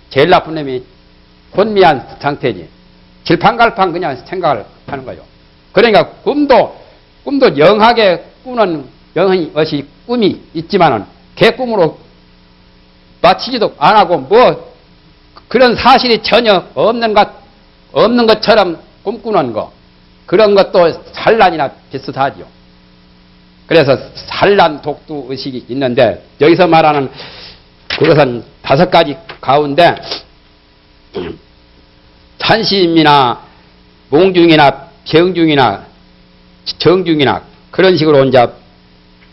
제일 나쁜 놈이 혼미한 상태지. 질팡갈팡 그냥 생각을 하는 거죠. 그러니까 꿈도 영하게 꾸는 것이 꿈이 있지만은 개꿈으로 마치지도 안 하고 뭐 그런 사실이 전혀 없는 것처럼 꿈꾸는 거, 그런 것도 산란이나 비슷하죠. 그래서 산란 독두의식이 있는데, 여기서 말하는 그것은 5가지 가운데 찬심이나 몽중이나 병중이나 정중이나 그런 식으로 이제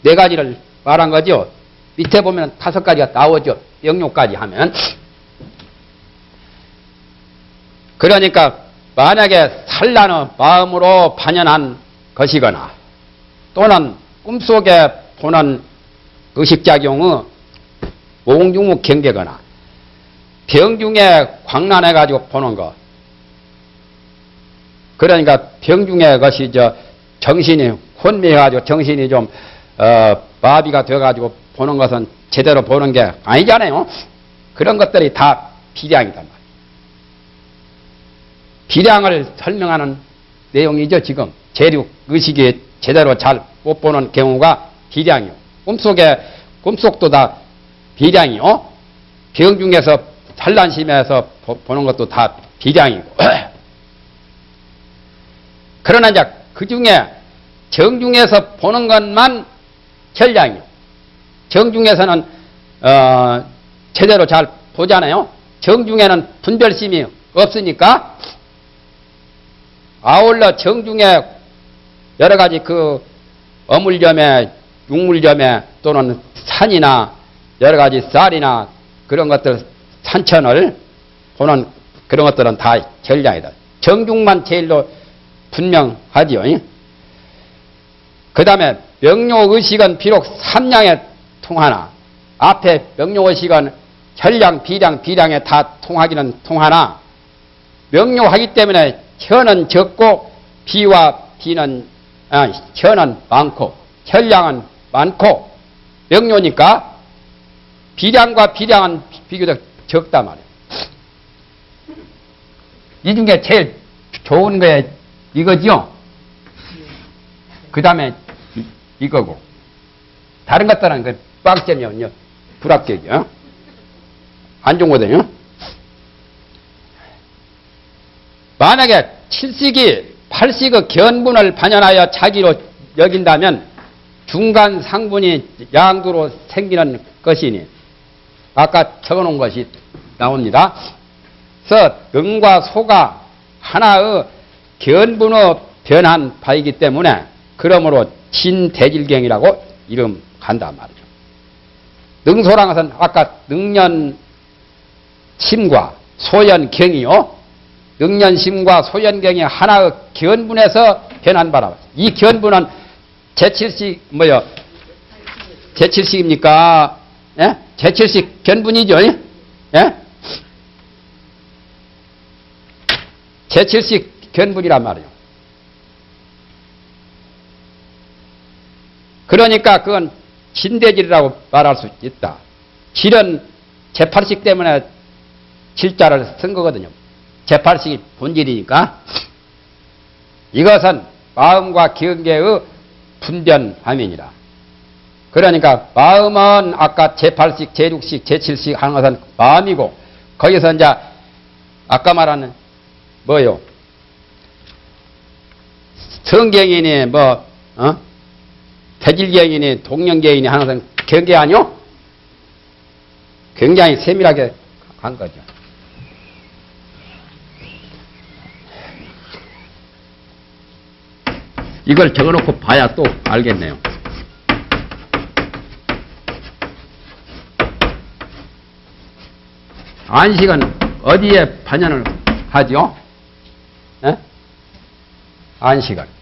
4가지를 말한 거죠. 밑에 보면 5가지가 나오죠. 명료까지 하면. 그러니까 만약에 산란의 마음으로 반연한 것이거나 또는 꿈속에 보는 의식작용의 몽중의 경계거나 병중에 광란해가지고 보는 것. 그러니까 병중에 것이 정신이 혼미해가지고 정신이 좀 마비가 돼가지고 보는 것은 제대로 보는 게 아니잖아요. 그런 것들이 다 비량이단 말이에요. 비량을 설명하는 내용이죠. 지금 재륙 의식이 제대로 잘 못 보는 경우가 비량이요. 꿈속도 다 비량이요. 병중에서 산란심에서 보는 것도 다 비량이고. 그러나 이제 그 중에 정중에서 보는 것만 전량이요. 정중에서는 제대로 잘 보잖아요. 정중에는 분별심이 없으니까 아울러 정중에 여러 가지 그 어물점에 육물점에 또는 산이나 여러 가지 쌀이나 그런 것들 산천을 보는 그런 것들은 다 전량이다. 정중만 제일로 분명하지요. 그 다음에 명료의식은 비록 삼량에 통하나 앞에 명료의식은 혈량, 비량, 비량에 다 통하기는 통하나 명료하기 때문에 혈은 적고 비와 비는 혈은 많고 혈량은 많고 명료니까 비량과 비량은 비교적 적단 말이에요. 이 중에 제일 좋은 게 이거죠. 그 다음에 이거고 다른 것들은 그 빵점이요. 불합격이요. 안 좋은 거거든요. 만약에 7식이 8식의 견분을 반연하여 자기로 여긴다면 중간 상분이 양두로 생기는 것이니 아까 적어놓은 것이 나옵니다. 그래서 능과 소가 하나의 견분의 변한 바이기 때문에 그러므로 진대질경이라고 이름한단 말이죠. 능소라는 것은 아까 능년심과 소연경이요. 능년심과 소연경이 하나의 견분에서 변한 바라. 이 견분은 제7식 제7식입니까? 예? 제7식 견분이죠. 예? 제7식 견분이란 말이에요. 그러니까 그건 진대질이라고 말할 수 있다. 질은 제8식 때문에 질자를 쓴 거거든요. 제8식이 본질이니까. 이것은 마음과 기억의 분변함이니라. 그러니까 마음은 아까 제8식, 제6식, 제7식 하는 것은 마음이고 거기서 이제 아까 말하는 뭐요? 성경이니 대질경이니 동령경이니 하는 것은 경계 아니요? 굉장히 세밀하게 한 거죠. 이걸 적어놓고 봐야 또 알겠네요. 안식은 어디에 반연을 하죠? 에? 안식은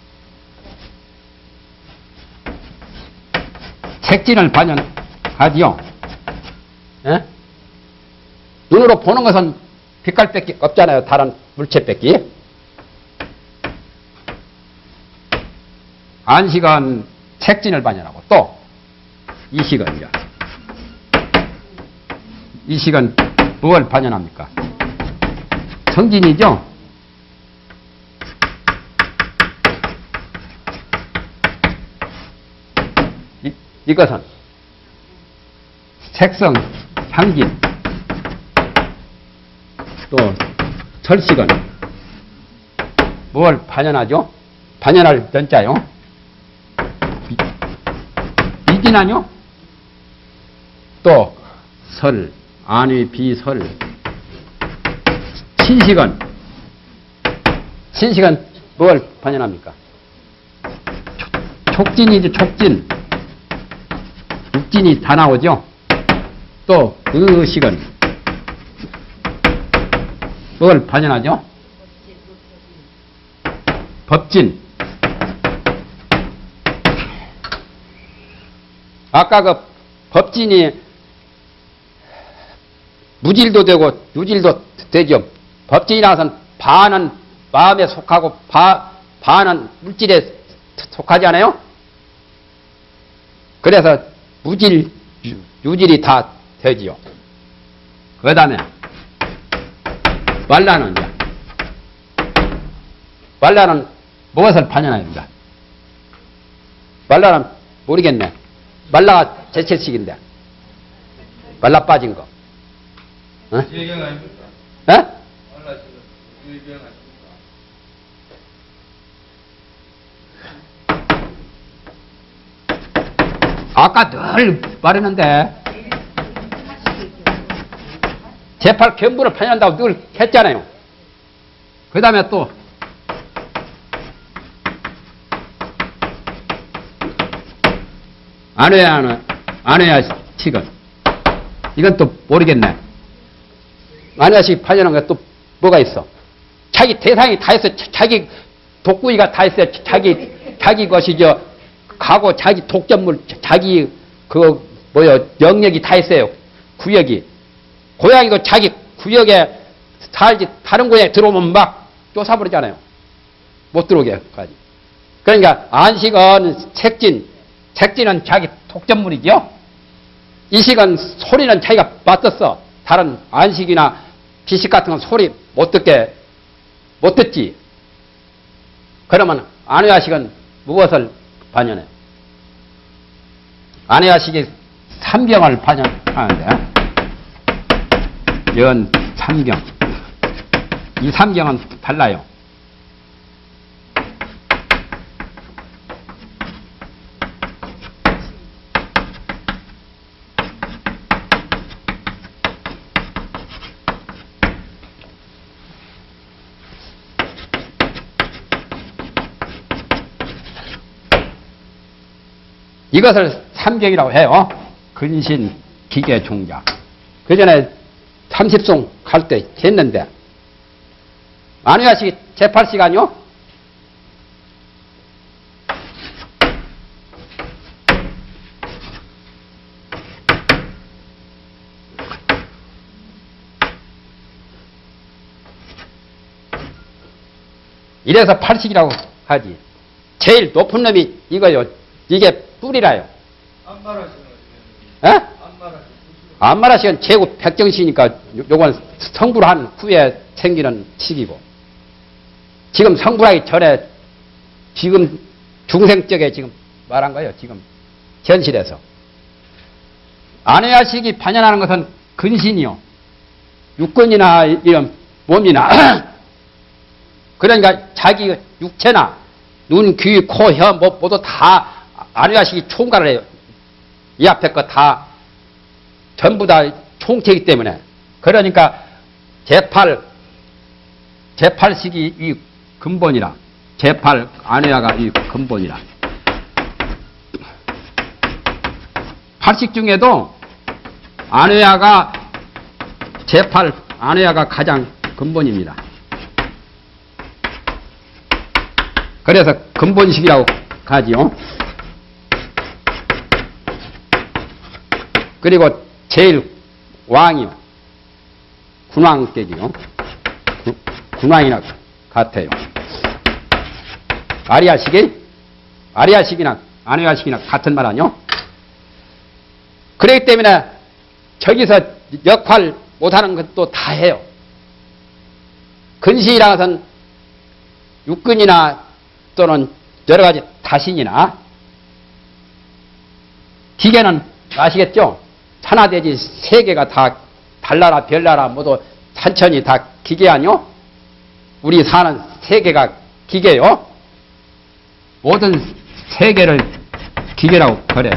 색진을 반연하지요. 에? 눈으로 보는 것은 빛깔밖에 없잖아요. 다른 물체밖에. 안식은 색진을 반연하고 또 이식은요. 이식은 무엇을 반연합니까? 성진이죠. 이것은 색성, 향진, 또 철식은 뭘 반연하죠? 반연할 전자요. 미진하뇨? 또 설, 안위, 비설, 신식은 뭘 반연합니까? 촉진이죠. 촉진. 육진이 다 나오죠. 또 의식은 뭘 반연하죠? 법진. 아까 그 법진이 무질도 되고 유질도 되죠. 법진이 나와서는 반은 마음에 속하고 반은 물질에 속하지 않아요? 그래서 무질, 유질이 다 되지요. 그 다음에 말라는 무엇을 반연합니다. 말라는 모르겠네. 말라가 제7식인데 말라 빠진 거. 어? 일경 아닙니까? 에? 말라식은 일경 아닙니까? 아까 늘 말했는데 제8 견부를 판단한다고 늘 했잖아요. 그 다음에 또 안 해야 식은 이건 또 모르겠네. 안 해야식 판단한 게 또 뭐가 있어? 자기 대상이 다 있어. 자기 독구이가 다 있어요. 자기 것이 가고 자기 독점물 자기 영역이 다 있어요. 구역이. 고양이도 자기 구역에 살지 다른 구역에 들어오면 막 쫓아버리잖아요. 못 들어오게까지. 그러니까 안식은 색진은 자기 독점물이죠. 이식은 소리는 자기가 맞았어. 다른 안식이나 비식 같은 건 소리 못 듣지. 그러면 안회야식은 무엇을 반영해요? 안회야식이 삼경을 반영하는데 연 삼경. 이 삼경은 달라요. 이것을 삼경이라고 해요. 근신, 기계, 종자. 그 전에 30송 할 때 했는데, 안회야식이 제8시간이요? 이래서 8식이라고 하지. 제일 높은 놈이 이거요. 이게 뿔이라요. 안마라식은 제국 백정시니까 요건 성불한 후에 생기는 시기고, 지금 성불하기 전에 지금 중생적에 지금 말한 거예요. 지금 현실에서. 안회야식이 반연하는 것은 근신이요. 육근이나 이런 몸이나 그러니까 자기 육체나 눈, 귀, 코, 혀 모두 다 안회야식이 총괄을 해요. 이 앞에 거 다 전부 다 총체이기 때문에. 그러니까 제8식이 이 근본이라. 제8 안회야가 이 근본이라. 8식 중에도 안회야가 제8 안회야가 가장 근본입니다. 그래서 근본식이라고 하지요. 그리고 제일 왕이요. 군왕께지요. 군왕이나 같아요. 아리아식이나 안회야식이나 같은 말 아니요? 그렇기 때문에 저기서 역할 못하는 것도 다 해요. 근시라는 것은 육근이나 또는 여러 가지 다신이나, 기계는 아시겠죠? 천하대지 세계가 다 달나라 별나라 모두 천천히 다 기계 아니요? 우리 사는 세계가 기계요. 모든 세계를 기계라고 그래.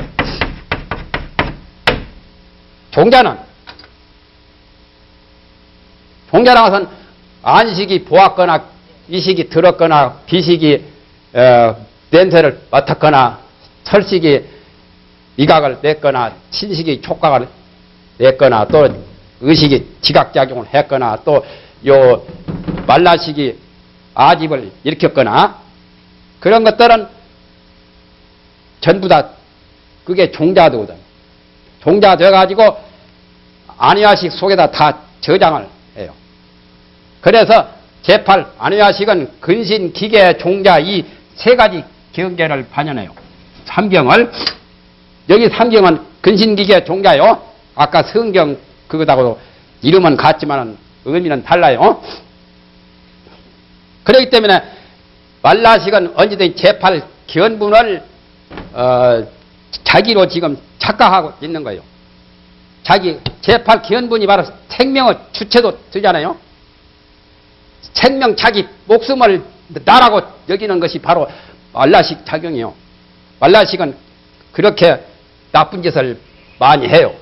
종자라는 것은 안식이 보았거나 이식이 들었거나 비식이 냄새를 맡았거나 설식이 미각을 냈거나 신식이 촉각을 냈거나 또 의식이 지각작용을 했거나 또 요 말라식이 아집을 일으켰거나 그런 것들은 전부 다 그게 종자도거든. 종자 돼가지고 안회야식 속에다 다 저장을 해요. 그래서 제8 안회야식은 근신, 기계, 종자 이 세 가지 경계를 반영해요. 삼경을. 여기 삼경은 근신, 기계, 종자요. 아까 성경 그거하고 이름은 같지만 의미는 달라요. 그렇기 때문에 말라식은 언제든지 제8 견분을 자기로 지금 착각하고 있는 거예요. 자기 제8 견분이 바로 생명의 주체도 되잖아요. 생명 자기 목숨을 나라고 여기는 것이 바로 말라식 작용이요. 말라식은 그렇게 나쁜 짓을 많이 해요.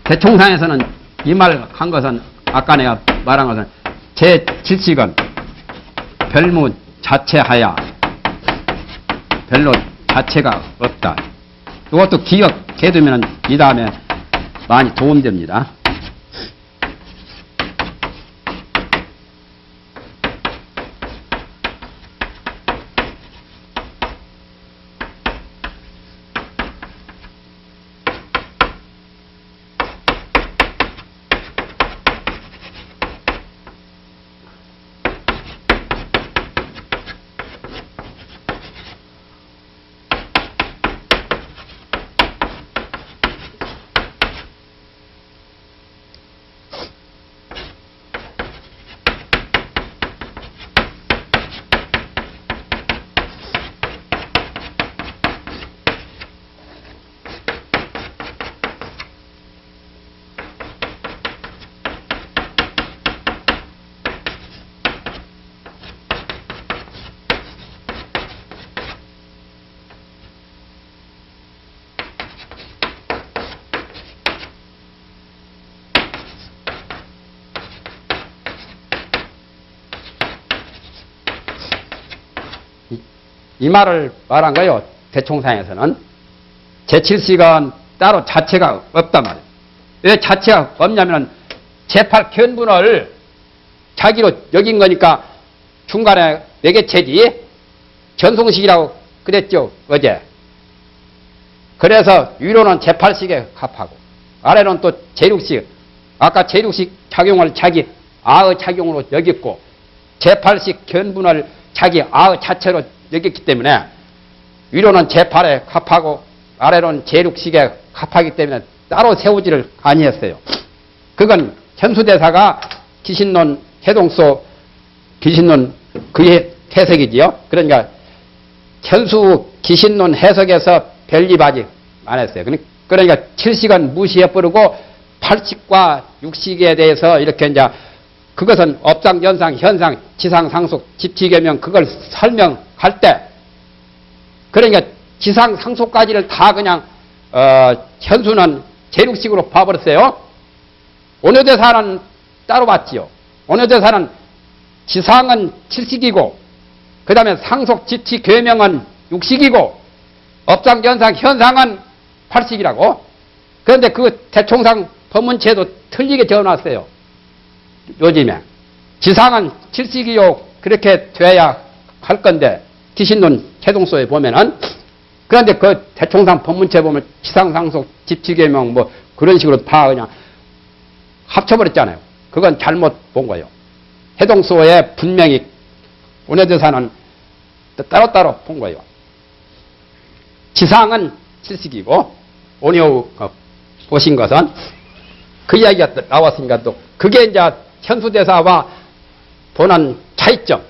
대총상에서는 이 말 한 것은 아까 내가 말한 것은 제7식은 별무 자체하야 별로 자체가 없다. 이것도 기억해두면 이 다음에 많이 도움됩니다. 이 말을 말한 거요. 대총상에서는 제7식은 따로 자체가 없단 말이에요. 왜 자체가 없냐면 제8 견분을 자기로 여긴 거니까 중간에 매개체지 전송식이라고 그랬죠 어제. 그래서 위로는 제8식에 합하고 아래는 또 제6식, 아까 제6식 작용을 자기 아의 작용으로 여겼고 제8식 견분을 자기 아의 자체로 여겼기 때문에 위로는 제8에 합하고 아래로는 제6식에 합하기 때문에 따로 세우지를 아니했어요. 그건 현수대사가 기신론 해동소 기신론 그의 해석이지요. 그러니까 현수 기신론 해석에서 별립하지 않았어요. 그러니까 7식은 무시해버리고 8식과 6식에 대해서 이렇게 이제 그것은 업상, 연상, 현상, 지상, 상속, 집치계명 그걸 설명할 때 그러니까 지상, 상속까지를 다 그냥 현수는 제6식으로 봐버렸어요. 온효대사는 따로 봤지요. 온효대사는 지상은 7식이고 그 다음에 상속, 집치, 계명은 6식이고 업상, 연상, 현상은 8식이라고. 그런데 그 대총상 법문체도 틀리게 적어놨어요. 요즘에 지상은 7식이요 그렇게 돼야 할 건데 기신론 해동소에 보면은 그런데 그 대총상 법문체 보면 지상상속 집치계명 뭐 그런 식으로 다 그냥 합쳐버렸잖아요. 그건 잘못 본 거예요. 해동소에 분명히 온효대사는 따로따로 본 거예요. 지상은 7식이고 온효 보신 것은 그 이야기가 나왔으니까 또 그게 이제 현수대사와 보는 차이점.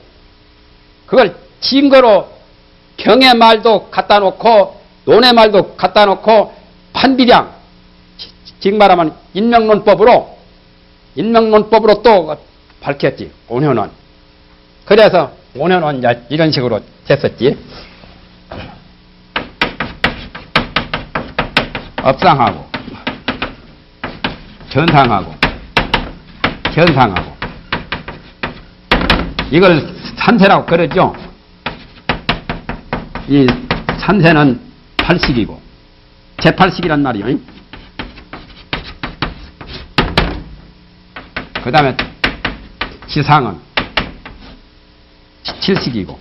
그걸 증거로 경의 말도 갖다 놓고 논의 말도 갖다 놓고 판비량 즉 말하면 인명론법으로 또 밝혔지. 온효는. 그래서 온효는 이제 이런 식으로 됐었지. 업상하고 전상하고 현상하고 이걸 산세라고 그러죠. 이 산세는 8식이고 제8식이란 말이요. 그 다음에 지상은 7식이고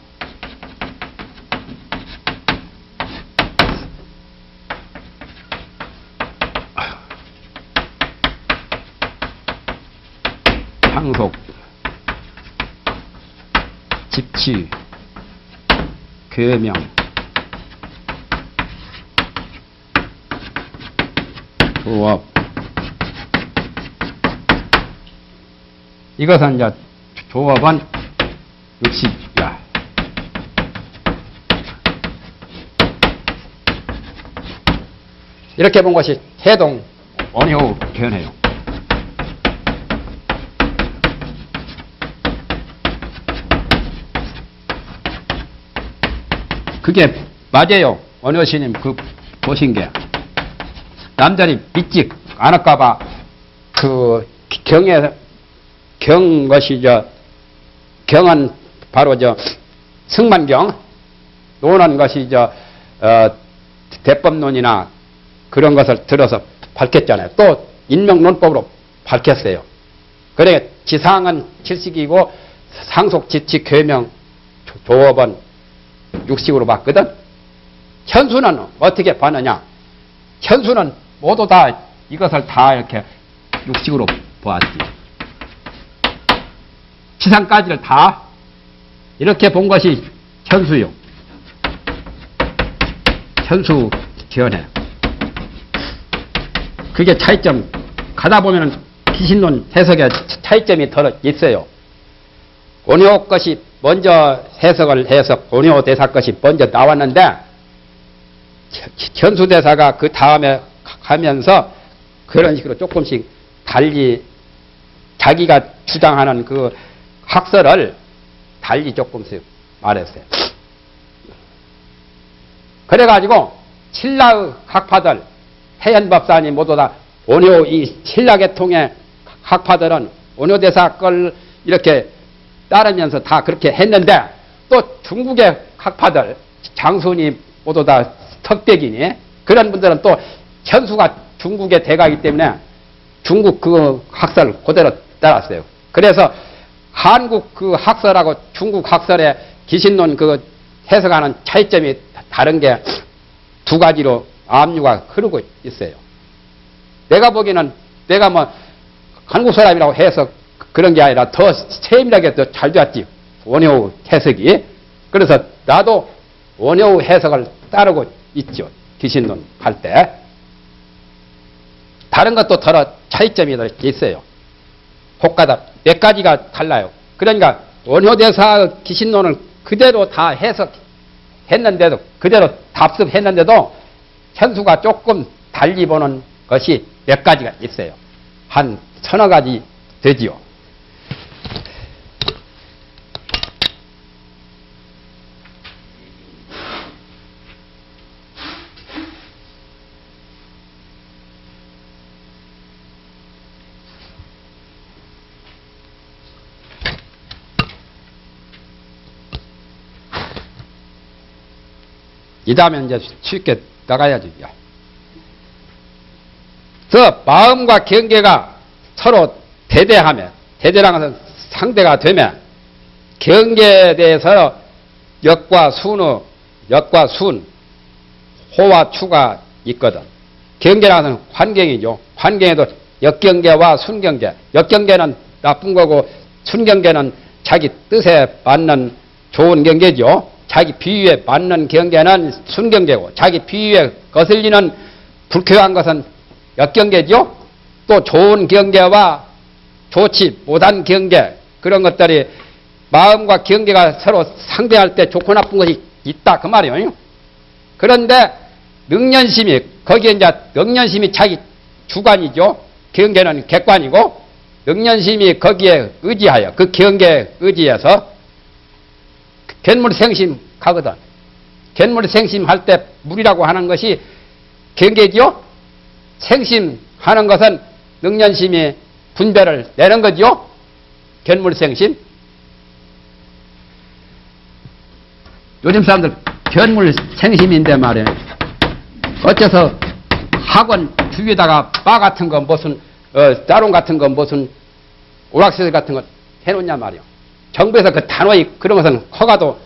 상속, 집치, 계명, 조업 이것은 이제 조업은 60이야. 이렇게 본 것이 해동 온효 견해요. 그게 맞아요. 어느 스님 그 보신 게. 남들이 믿지 않을까봐 그 경 것이 경은 바로 승만경, 논한 것이 대법론이나 그런 것을 들어서 밝혔잖아요. 또 인명론법으로 밝혔어요. 그래 지상은 칠식이고 상속, 지치, 괴명, 조업은 육식으로 봤거든. 현수는 어떻게 봤느냐? 현수는 모두 다 이것을 다 이렇게 육식으로 보았지. 지상까지를 다 이렇게 본 것이 현수요. 현수 견해. 그게 차이점. 가다 보면은 기신론 해석에 차이점이 더 있어요. 원효 것이 먼저 해석을 해서 원효 대사 것이 먼저 나왔는데 현수 대사가 그 다음에 하면서 그런 식으로 조금씩 달리 자기가 주장하는 그 학설을 달리 조금씩 말했어요. 그래가지고 신라의 학파들, 해연법사님 모두 다 원효 이 신라계통의 학파들은 원효대사 걸 이렇게 따르면서 다 그렇게 했는데 또 중국의 학파들, 장순이 모두 다 석백이니 그런 분들은 또 현수가 중국의 대가이기 때문에 중국 그 학설 그대로 따랐어요. 그래서 한국 그 학설하고 중국 학설의 기신론 그 해석하는 차이점이 다른 게 두 가지로 압류가 흐르고 있어요. 내가 보기에는 내가 뭐 한국 사람이라고 해서 그런 게 아니라 더 세밀하게 더 잘 되었지. 원효 해석이. 그래서 나도 원효 해석을 따르고 있죠. 기신론 할 때. 다른 것도 더러 차이점이 있어요. 혹가다 몇 가지가 달라요. 그러니까 원효대사 기신론을 그대로 다 해석했는데도 그대로 답습했는데도 현수가 조금 달리 보는 것이 몇 가지가 있어요. 한 서너 가지 되지요. 이 다음에 이제 쉽게 나가야죠. 그 마음과 경계가 서로 대대하면, 대대라는 것은 상대가 되면, 경계에 대해서 역과 순, 호와 추가 있거든. 경계라는 것은 환경이죠. 환경에도 역경계와 순경계. 역경계는 나쁜 거고, 순경계는 자기 뜻에 맞는 좋은 경계죠. 자기 비유에 맞는 경계는 순경계고 자기 비유에 거슬리는 불쾌한 것은 역경계죠. 또 좋은 경계와 좋지 못한 경계 그런 것들이 마음과 경계가 서로 상대할 때 좋고 나쁜 것이 있다 그 말이에요. 그런데 능련심이 거기에 이제 능련심이 자기 주관이죠. 경계는 객관이고 능련심이 거기에 의지하여 그 경계에 의지해서 견물생심 가거든. 견물생심 할 때 물이라고 하는 것이 경계지요. 생심하는 것은 능련심이 분별을 내는 거지요. 견물생심. 요즘 사람들 견물생심인데 말이에요. 어째서 학원 주위에다가 바 같은 거 무슨 따롱 같은 거 무슨 오락시설 같은 거 해놓냐 말이에요. 정부에서 그 단호히 그런 것은 허가도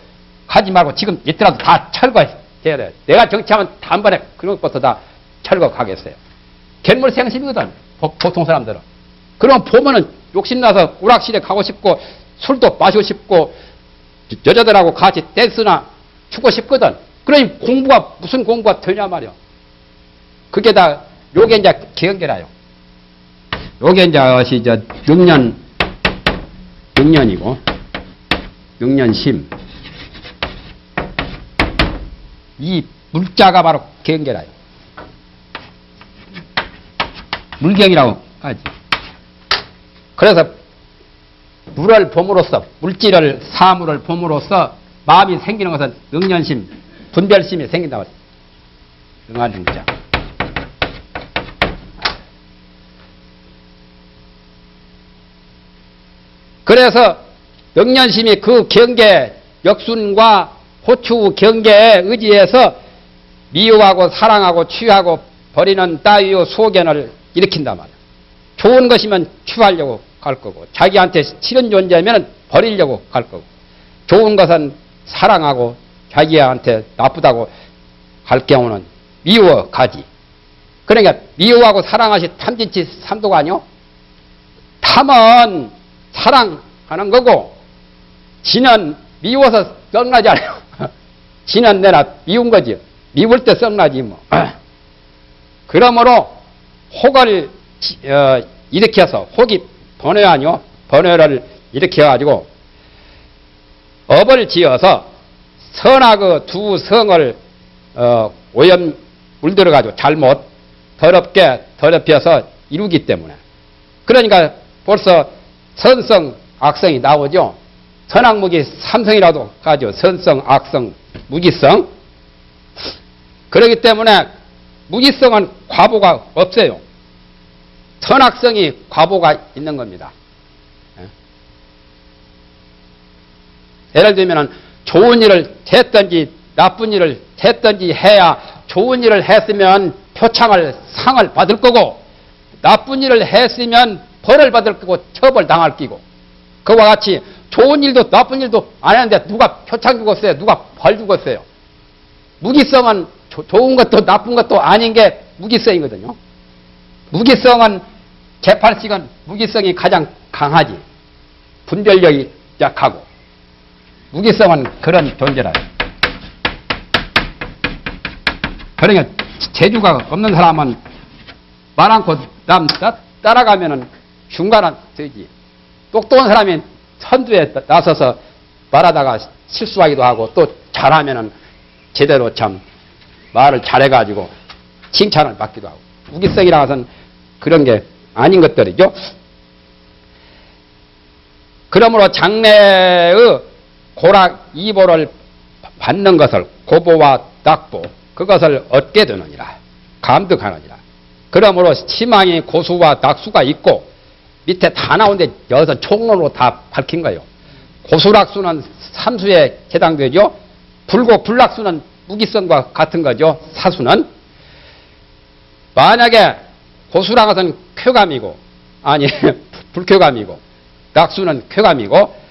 하지 말고 지금 있더라도 다 철거해야 돼. 내가 정치하면 단번에 그런 것부터 다 철거하겠어요. 견물생심이거든. 보통 사람들은. 그럼 보면은 욕심나서 오락실에 가고 싶고 술도 마시고 싶고 여자들하고 같이 댄스나 추고 싶거든. 그러니 공부가 무슨 공부가 되냐 말이야. 그게 다 요게 이제 경계라요. 요게 이제 6년이고 6년심. 이 물자가 바로 경계라요. 물경이라고 하지. 그래서 물을 봄으로써 물질을 사물을 봄으로써 마음이 생기는 것은 능련심 분별심이 생긴다고 했어요. 응아중자. 그래서 영년심이 그 경계, 역순과 호추 경계에 의지해서 미워하고 사랑하고 취하고 버리는 따위의 소견을 일으킨단 말이야. 좋은 것이면 취하려고 갈 거고, 자기한테 싫은 존재면 버리려고 갈 거고, 좋은 것은 사랑하고 자기한테 나쁘다고 할 경우는 미워 가지. 그러니까 미워하고 사랑하시 탐진치 삼도가 아니요. 탐은 사랑하는 거고, 지는 미워서 썩나지 않아요. 지는 내가 미운 거지. 미울 때 썩나지 뭐. 그러므로 혹을 일으켜서, 혹이 번뇌 아니요. 번뇌를 일으켜가지고 업을 지어서 선악 두 성을 오염 물들어가지고 잘못 더럽게 더럽혀서 이루기 때문에. 그러니까 벌써 선성, 악성이 나오죠. 선악무기 삼성이라도 가죠. 선성, 악성, 무기성. 그렇기 때문에 무기성은 과보가 없어요. 선악성이 과보가 있는 겁니다. 예를 들면 좋은 일을 했든지 나쁜 일을 했든지 해야 좋은 일을 했으면 표창을 상을 받을 거고, 나쁜 일을 했으면 벌을 받을 거고 처벌당할 끼고, 그와 같이 좋은 일도 나쁜 일도 안 했는데 누가 표창 주겠어요? 누가 벌 주겠어요? 무기성은 좋은 것도 나쁜 것도 아닌 게 무기성이거든요. 무기성은 개팔식은 무기성이 가장 강하지. 분별력이 약하고. 무기성은 그런 존재라요. 그러니까 재주가 없는 사람은 말 않고 남 따라가면은 중간은 되지. 똑똑한 사람이 선두에 나서서 말하다가 실수하기도 하고, 또 잘하면은 제대로 참 말을 잘해가지고 칭찬을 받기도 하고. 무기성이라 해서는 그런 게 아닌 것들이죠. 그러므로 장래의 고락 이보를 받는 것을 고보와 낙보, 그것을 얻게 되느니라. 감득하느니라. 그러므로 희망이 고수와 낙수가 있고, 밑에 다 나오는데 여기서 총론으로 다 밝힌 거예요. 고수락수는 삼수에 해당되죠. 불고 불락수는 무기성과 같은 거죠. 사수는. 만약에 고수락은 쾌감이고, 아니 불쾌감이고, 낙수는 쾌감이고,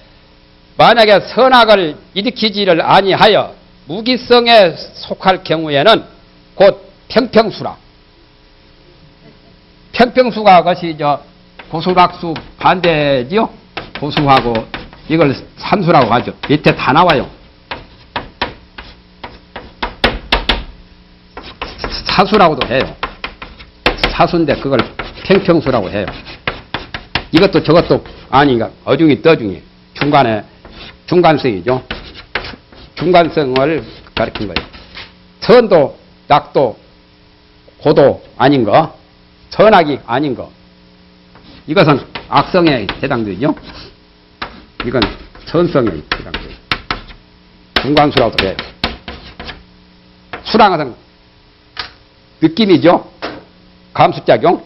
만약에 선악을 일으키지를 아니하여 무기성에 속할 경우에는 곧 평평수라. 평평수가 그것이 고수락수 반대지요. 고수하고 이걸 삼수라고 하죠. 밑에 다 나와요. 사수라고도 해요. 사수인데 그걸 평평수라고 해요. 이것도 저것도 아니가 어중이 떠중이 중간에 중간성이죠. 중간성을 가리킨 거예요. 선도 낙도 고도 아닌 거, 선악이 아닌 거, 이것은 악성에 해당되죠. 이건 선성에 해당돼요. 중간수라고도 해요. 수랑은 느낌이죠. 감수작용.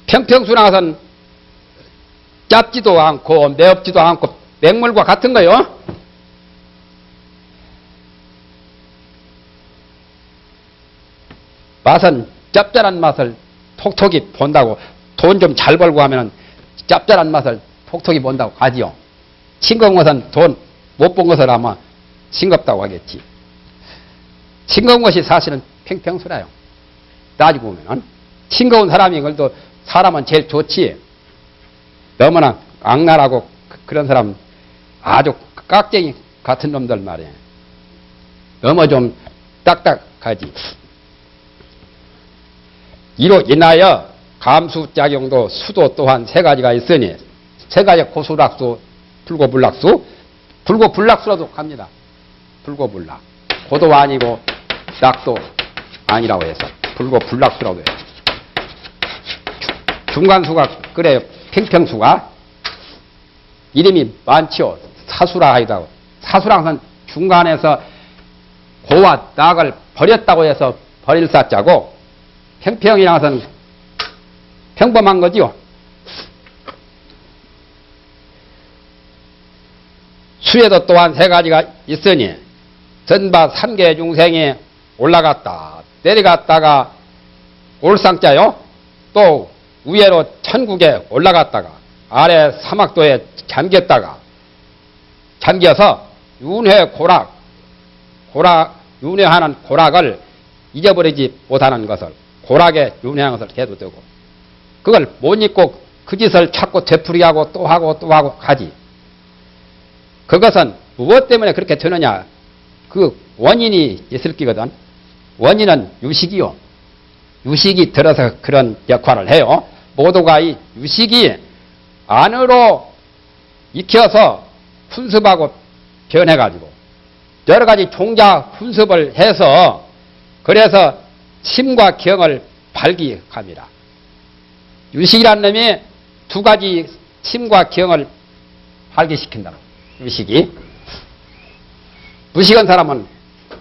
평평수랑은 짭지도 않고 매엽지도 않고 맹물과 같은 거요. 맛은 짭짤한 맛을 톡톡이 본다고, 돈 좀 잘 벌고 하면 짭짤한 맛을 톡톡이 본다고 하지요. 싱거운 것은 돈 못 본 것을 아마 싱겁다고 하겠지. 싱거운 것이 사실은 평평수라요. 따지고 보면은 싱거운 사람이 그래도 사람은 제일 좋지. 너무나 악랄하고 그런 사람, 아주 깍쟁이 같은 놈들 말이에요. 너무 좀 딱딱하지. 이로 인하여 감수작용도 수도 또한 세 가지가 있으니, 세 가지 고수락수, 불고불락수, 불고불락수라도 갑니다. 불고불락. 고도 아니고 낙도 아니라고 해서 불고불락수라고 해요. 중간수가 그래요. 평평수가 이름이 많지요. 사수라 하기도 하고, 사수란 것은 중간에서 고와 낙을 버렸다고 해서 버릴 사자고, 평평이란 것은 평범한 거지요. 수에도 또한 세 가지가 있으니 전바 삼계 중생이 올라갔다 내려갔다가 올상자요. 또 위에로 천국에 올라갔다가 아래 사막도에 잠겨서 윤회하는 고락을 잊어버리지 못하는 것을 고락에 윤회하는 것을 해도 되고, 그걸 못 잊고 그 짓을 자꾸 되풀이하고 또 하고 가지. 그것은 무엇 때문에 그렇게 되느냐? 그 원인이 있을 끼거든. 원인은 유식이요. 유식이 들어서 그런 역할을 해요. 모두가 이 유식이 안으로 익혀서 훈습하고 변해가지고 여러 가지 종자 훈습을 해서 그래서 심과 경을 발기합니다. 유식이라는 놈이 두 가지 심과 경을 발기시킨다. 유식이. 무식한 사람은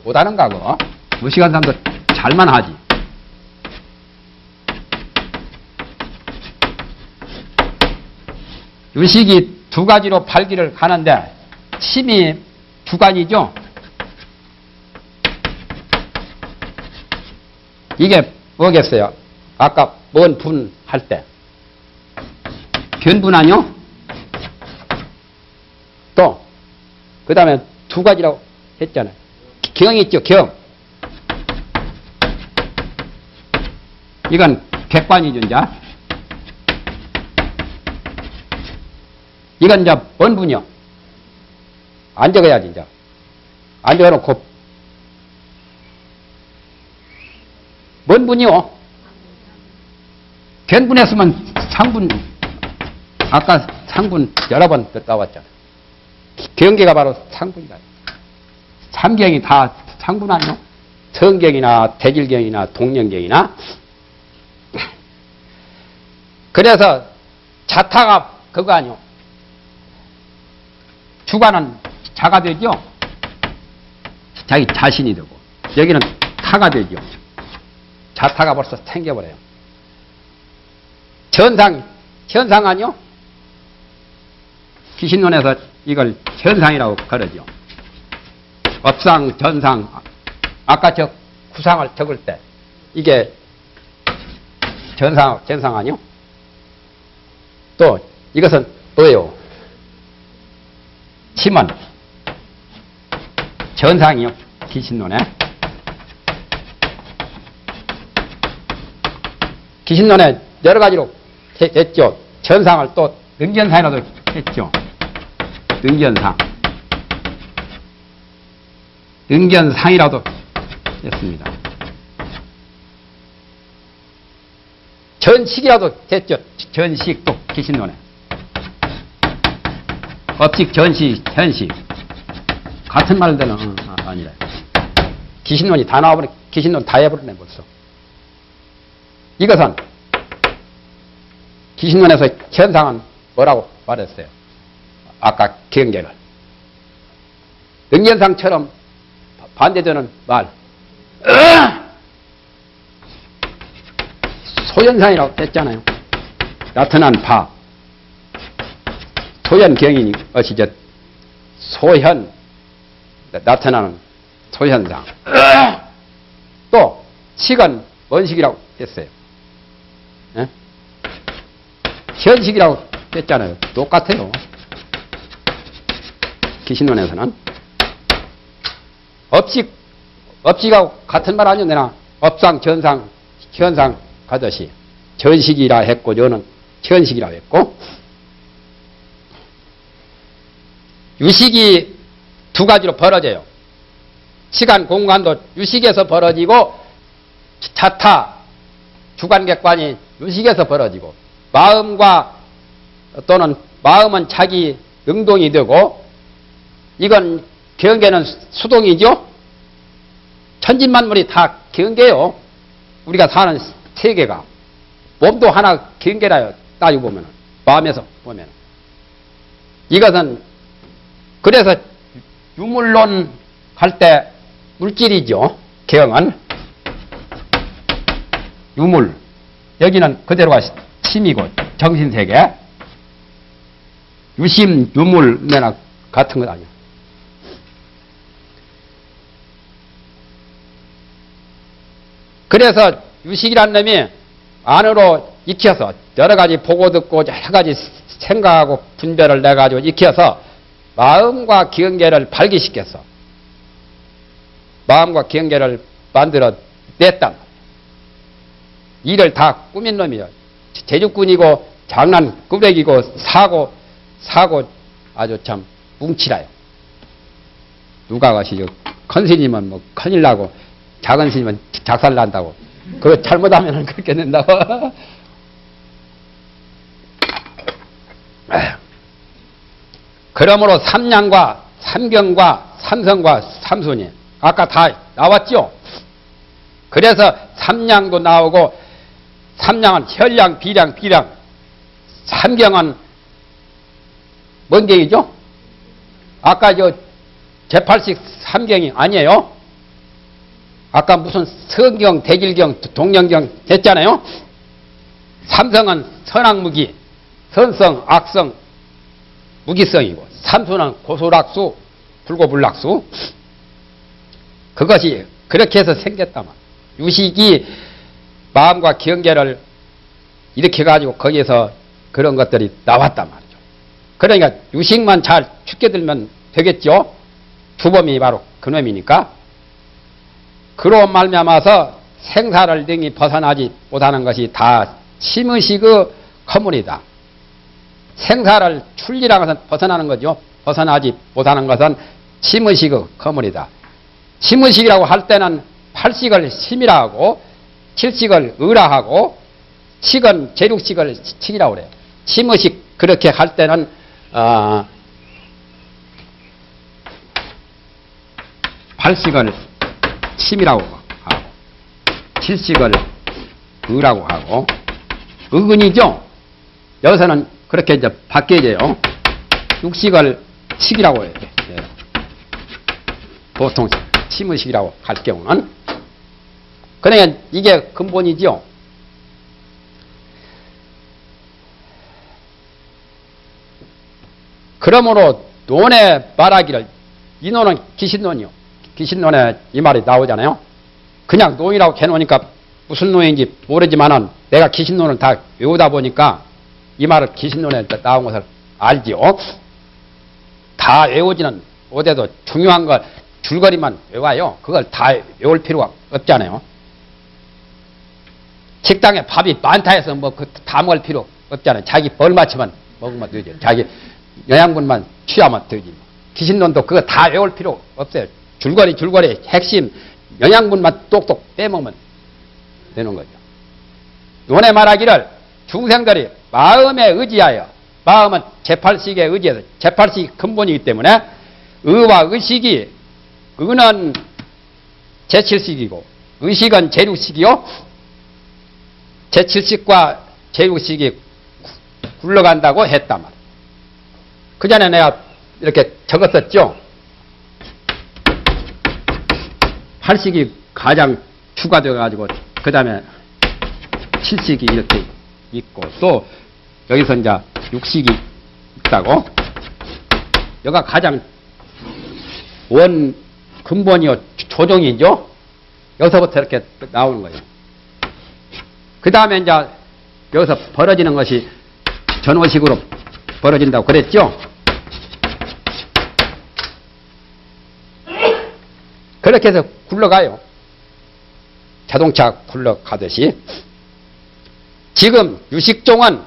못하는 거고, 무식한 사람도 잘만 하지. 유식이 두 가지로 발기를 하는데, 심이 두 가지죠. 이게 뭐겠어요? 아까 뭔 분 할 때. 변분 아니요? 또, 그 다음에 두 가지라고 했잖아요. 경이 있죠, 경. 이건 객관이죠, 이제. 이건 이제 뭔 분이요? 안 적어야지, 이제. 안 적어놓고. 뭔 분이요? 변분했으면 상분, 아까 상분 여러 번 나왔잖아. 경계가 바로 상분이다. 삼경이 다 상분 아니요? 성경이나 대질경이나 동령경이나. 그래서 자타가 그거 아니요? 주관은 자가 되죠? 자기 자신이 되고, 여기는 타가 되죠. 자타가 벌써 생겨버려요. 현상 아니요? 귀신론에서 이걸 현상이라고 그러죠. 업상, 전상. 아까 저 구상을 적을 때 이게 전상 아니요? 또 이것은 뭐예요? 침은 전상이요. 귀신론에. 귀신론에 여러 가지로 했죠. 전상을 또 능전상이라도 했죠. 능전상이라도 했습니다. 전식이라도 했죠. 전식도 귀신론에. 업식, 전식, 현식. 같은 말들은 아니라. 귀신론이 다 나와버려. 귀신론 다 해버리네, 벌써. 이것은 귀신론에서 현상은 뭐라고 말했어요? 아까 경계를. 능전상처럼 반대되는 말. 소현상이라고 했잖아요. 나타난 바. 소현경이니, 어시죠. 소현, 나타나는 소현상. 또, 식은 뭔식이라고 했어요. 예? 현식이라고 했잖아요. 똑같아요. 귀신론에서는. 업식하고 같은 말 아니요, 내나. 업상, 전상, 현상 가듯이. 전식이라 했고, 저는 현식이라 했고. 유식이 두 가지로 벌어져요. 시간, 공간도 유식에서 벌어지고, 자타, 주관객관이 유식에서 벌어지고, 마음과 또는 마음은 자기 능동이 되고, 이건 경계는 수동이죠. 천진만물이 다 경계요. 우리가 사는 세계가 몸도 하나 경계라요. 따지고 보면 마음에서 보면 이것은 그래서 유물론 할 때 물질이죠. 경은 유물. 여기는 그대로가 심이고 정신세계. 유심, 유물, 내나 같은 것 아니야. 그래서 유식이란 놈이 안으로 익혀서 여러 가지 보고 듣고 여러 가지 생각하고 분별을 내가지고 익혀서 마음과 기억계를 발기시켰어. 마음과 기억계를 만들어 냈단 말이야. 일을 다 꾸민 놈이야. 제주꾼이고 장난꾸러기고 사고 아주 참 뭉치라요. 누가 가시죠? 큰 스님은 뭐 큰일 나고 작은 스님은 작살 난다고. 그거 잘못하면 그렇게 된다고. 그러므로 삼량과 삼경과 삼성과 삼순이 아까 다 나왔죠? 그래서 삼량도 나오고 삼량은 혈량, 비량, 비량. 삼경은 뭔 경이죠? 아까 저 제8식 삼경이 아니에요? 아까 무슨 성경, 대길경, 동령경 했잖아요? 삼성은 선악무기, 선성, 악성, 무기성이고 삼수는 고소락수, 불고불락수. 그것이 그렇게 해서 생겼다만 유식이 마음과 기억계를 이렇게 가지고 거기에서 그런 것들이 나왔단 말이죠. 그러니까 유식만 잘 죽게 들면 되겠죠. 주범이 바로 그놈이니까. 그로 말미암아서 생사를 등이 벗어나지 못하는 것이 다 침의식의 커문이다. 생사를 출리라는 것은 벗어나는 거죠. 벗어나지 못하는 것은 침의식의 커문이다. 침의식이라고 할 때는 8식을 심이라 하고 7식을 의라 하고 식은 제육식을 칙이라고 그래요. 침의식 그렇게 할 때는 8식을 심이라고 하고 7식을 의라고 하고 의근이죠. 여기서는 그렇게 이제 바뀌어져요. 6식을 칙이라고 해요. 보통 침의식이라고 할 경우는. 그러니까 이게 근본이죠. 그러므로 논에 말하기를 이 논은 기신론이요. 기신론에 이 말이 나오잖아요. 그냥 논이라고 해놓으니까 무슨 논인지 모르지만은 내가 기신론을 다 외우다 보니까 이 말을 기신론에 나온 것을 알지요. 다 외우지는 못해도 중요한 걸 줄거리만 외워요. 그걸 다 외울 필요가 없잖아요. 식당에 밥이 많다 해서 뭐 다 먹을 필요 없잖아요. 자기 벌맞추면 먹으면 되죠. 자기 영양분만 취하면 되지. 기신론도 그거 다 외울 필요 없어요. 줄거리 핵심 영양분만 똑똑 빼먹으면 되는 거죠. 논에 말하기를 중생들이 마음에 의지하여, 마음은 제8식에 의지해서 제8식이 근본이기 때문에 의와 의식이, 의는 제7식이고 의식은 제6식이요. 제7식과 제6식이 굴러간다고 했단 말이에요. 그 전에 내가 이렇게 적었었죠. 8식이 가장 추가되어가지고 그 다음에 7식이 이렇게 있고 또 여기서 이제 6식이 있다고. 여기가 가장 원 근본이요 조정이죠. 여기서부터 이렇게 나오는 거예요. 그 다음에 이제 여기서 벌어지는 것이 전호식으로 벌어진다고 그랬죠. 그렇게 해서 굴러가요. 자동차 굴러가듯이. 지금 유식종은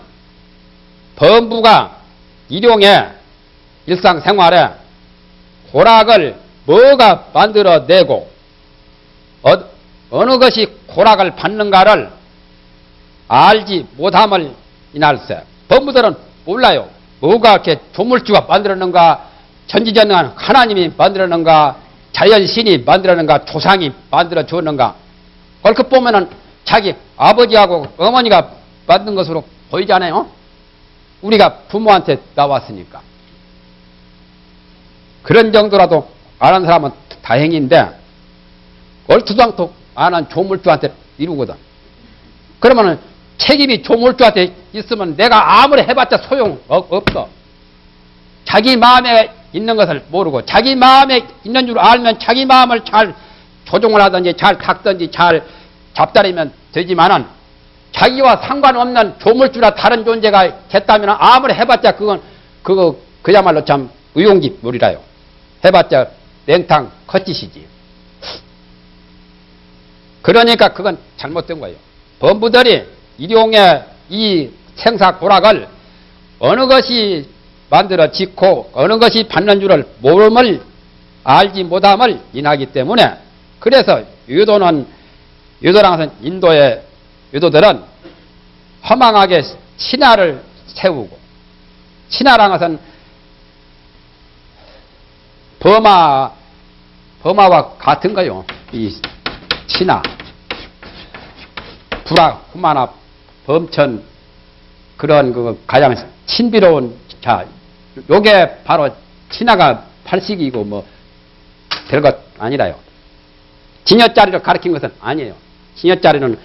범부가 일용의 일상생활에 고락을 뭐가 만들어내고 어느 것이 고락을 받는가를 알지 못함을 인할세. 범부들은 몰라요. 뭐가 이렇게 조물주가 만들었는가, 전지전능한 하나님이 만들었는가, 자연신이 만들었는가, 조상이 만들어 주었는가. 얼핏 보면은 자기 아버지하고 어머니가 만든 것으로 보이잖아요. 우리가 부모한테 나왔으니까. 그런 정도라도 아는 사람은 다행인데 얼토도 않고 아는 조물주한테 이루거든. 그러면은 책임이 조물주한테 있으면 내가 아무리 해봤자 소용 없어. 자기 마음에 있는 것을 모르고 자기 마음에 있는 줄 알면 자기 마음을 잘 조종을 하든지 잘 닦든지 잘 잡다리면 되지만은 자기와 상관없는 조물주나 다른 존재가 됐다면 아무리 해봤자 그야말로 참 의용직물이라요. 해봤자 냉탕 컷짓이지. 그러니까 그건 잘못된 거예요. 범부들이 일용의 이 생사고락을 어느 것이 만들어 짓고 어느 것이 받는 줄을 모름을 알지 못함을 인하기 때문에 그래서 유도랑 것은 인도의 유도들은 허망하게 신하를 세우고 신하랑 것은 범아와 같은 거요. 이 신하 불악, 후마나 범천 그런 가장 신비로운 자 요게 바로 신하가 팔식이고 뭐 별것 아니라요. 진여자리를 가르친 것은 아니에요. 진여자리는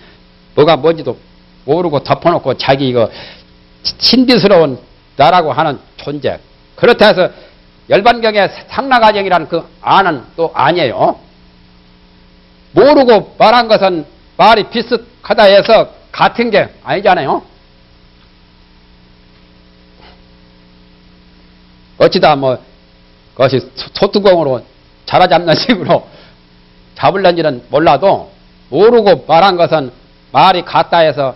뭐가 뭔지도 모르고 덮어놓고 자기 이거 신비스러운 나라고 하는 존재. 그렇다 해서 열반경의 상나가정이라는 그 아는 또 아니에요. 모르고 말한 것은 말이 비슷하다 해서 같은 게 아니잖아요. 어찌다 뭐 그것이 소뚜껑으로 자라잡는 식으로 잡을는지는 몰라도 모르고 말한 것은 말이 같다 해서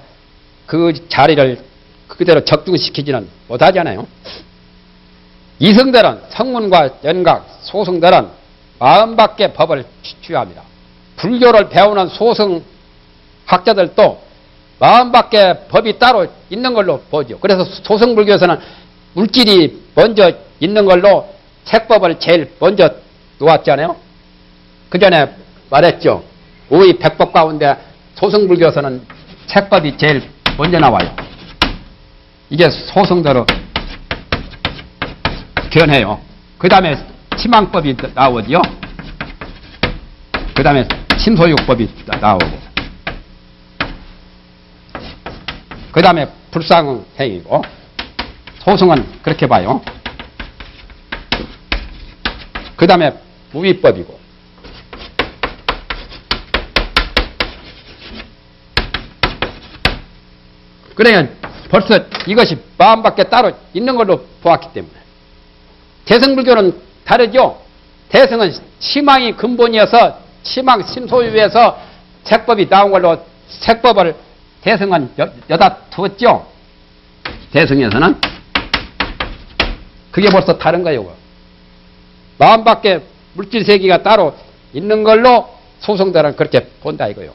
그 자리를 그대로 적중시키지는 못하잖아요. 이승들은 성문과 연각, 소승들은 마음밖의 법을 취합니다. 불교를 배우는 소승 학자들도 마음밖의 법이 따로 있는 걸로 보죠. 그래서 소승불교에서는 물질이 먼저 있는 걸로 색법을 제일 먼저 놓았잖아요. 그 전에 말했죠. 오의 백법 가운데 소승불교에서는 색법이 제일 먼저 나와요. 이게 소승대로 견해요. 그 다음에 치망법이 나오지요. 그 다음에 침소육법이 나오고 그 다음에 불상행이고 소승은 그렇게 봐요. 그 다음에 무위법이고 그러니까 벌써 이것이 마음밖에 따로 있는 걸로 보았기 때문에 대승불교는 다르죠. 대승은 치망이 근본이어서 치망 심소유에서 색법이 나온 걸로 색법을 대승은 여다 두었죠. 대승에서는 그게 벌써 다른 거예요. 마음밖에 물질세계가 따로 있는 걸로 소승들은 그렇게 본다 이거요.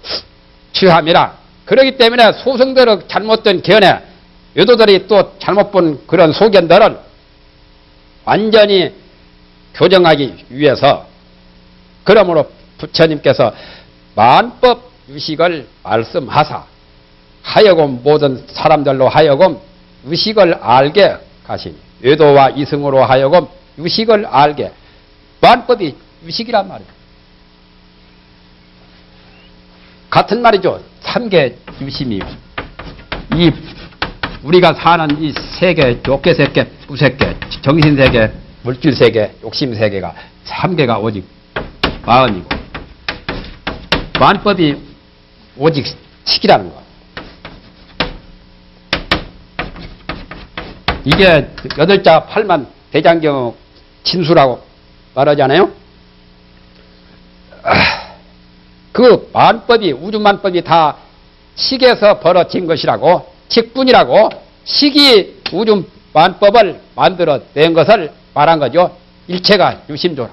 취함이라. 그렇기 때문에 소승들의 잘못된 견해, 유도들이 또 잘못 본 그런 소견들은 완전히 교정하기 위해서 그러므로 부처님께서 만법 유식을 말씀하사 하여금 모든 사람들로 하여금 유식을 알게 가시니 외도와 이승으로 하여금 유식을 알게 만법이 유식이란 말이에요. 같은 말이죠. 3개 유심이요. 이 우리가 사는 이 세계, 욕계세계, 무세계, 정신세계, 물질세계, 욕심세계가 3개가 오직 마음이고 만법이 오직 식이라는 거. 이게 8자 8만 대장경 진수라고 말하잖아요. 그 만법이 우주만법이 다 식에서 벌어진 것이라고 식분이라고 식이 우주만법을 만들어낸 것을 말한 거죠. 일체가 유심조라.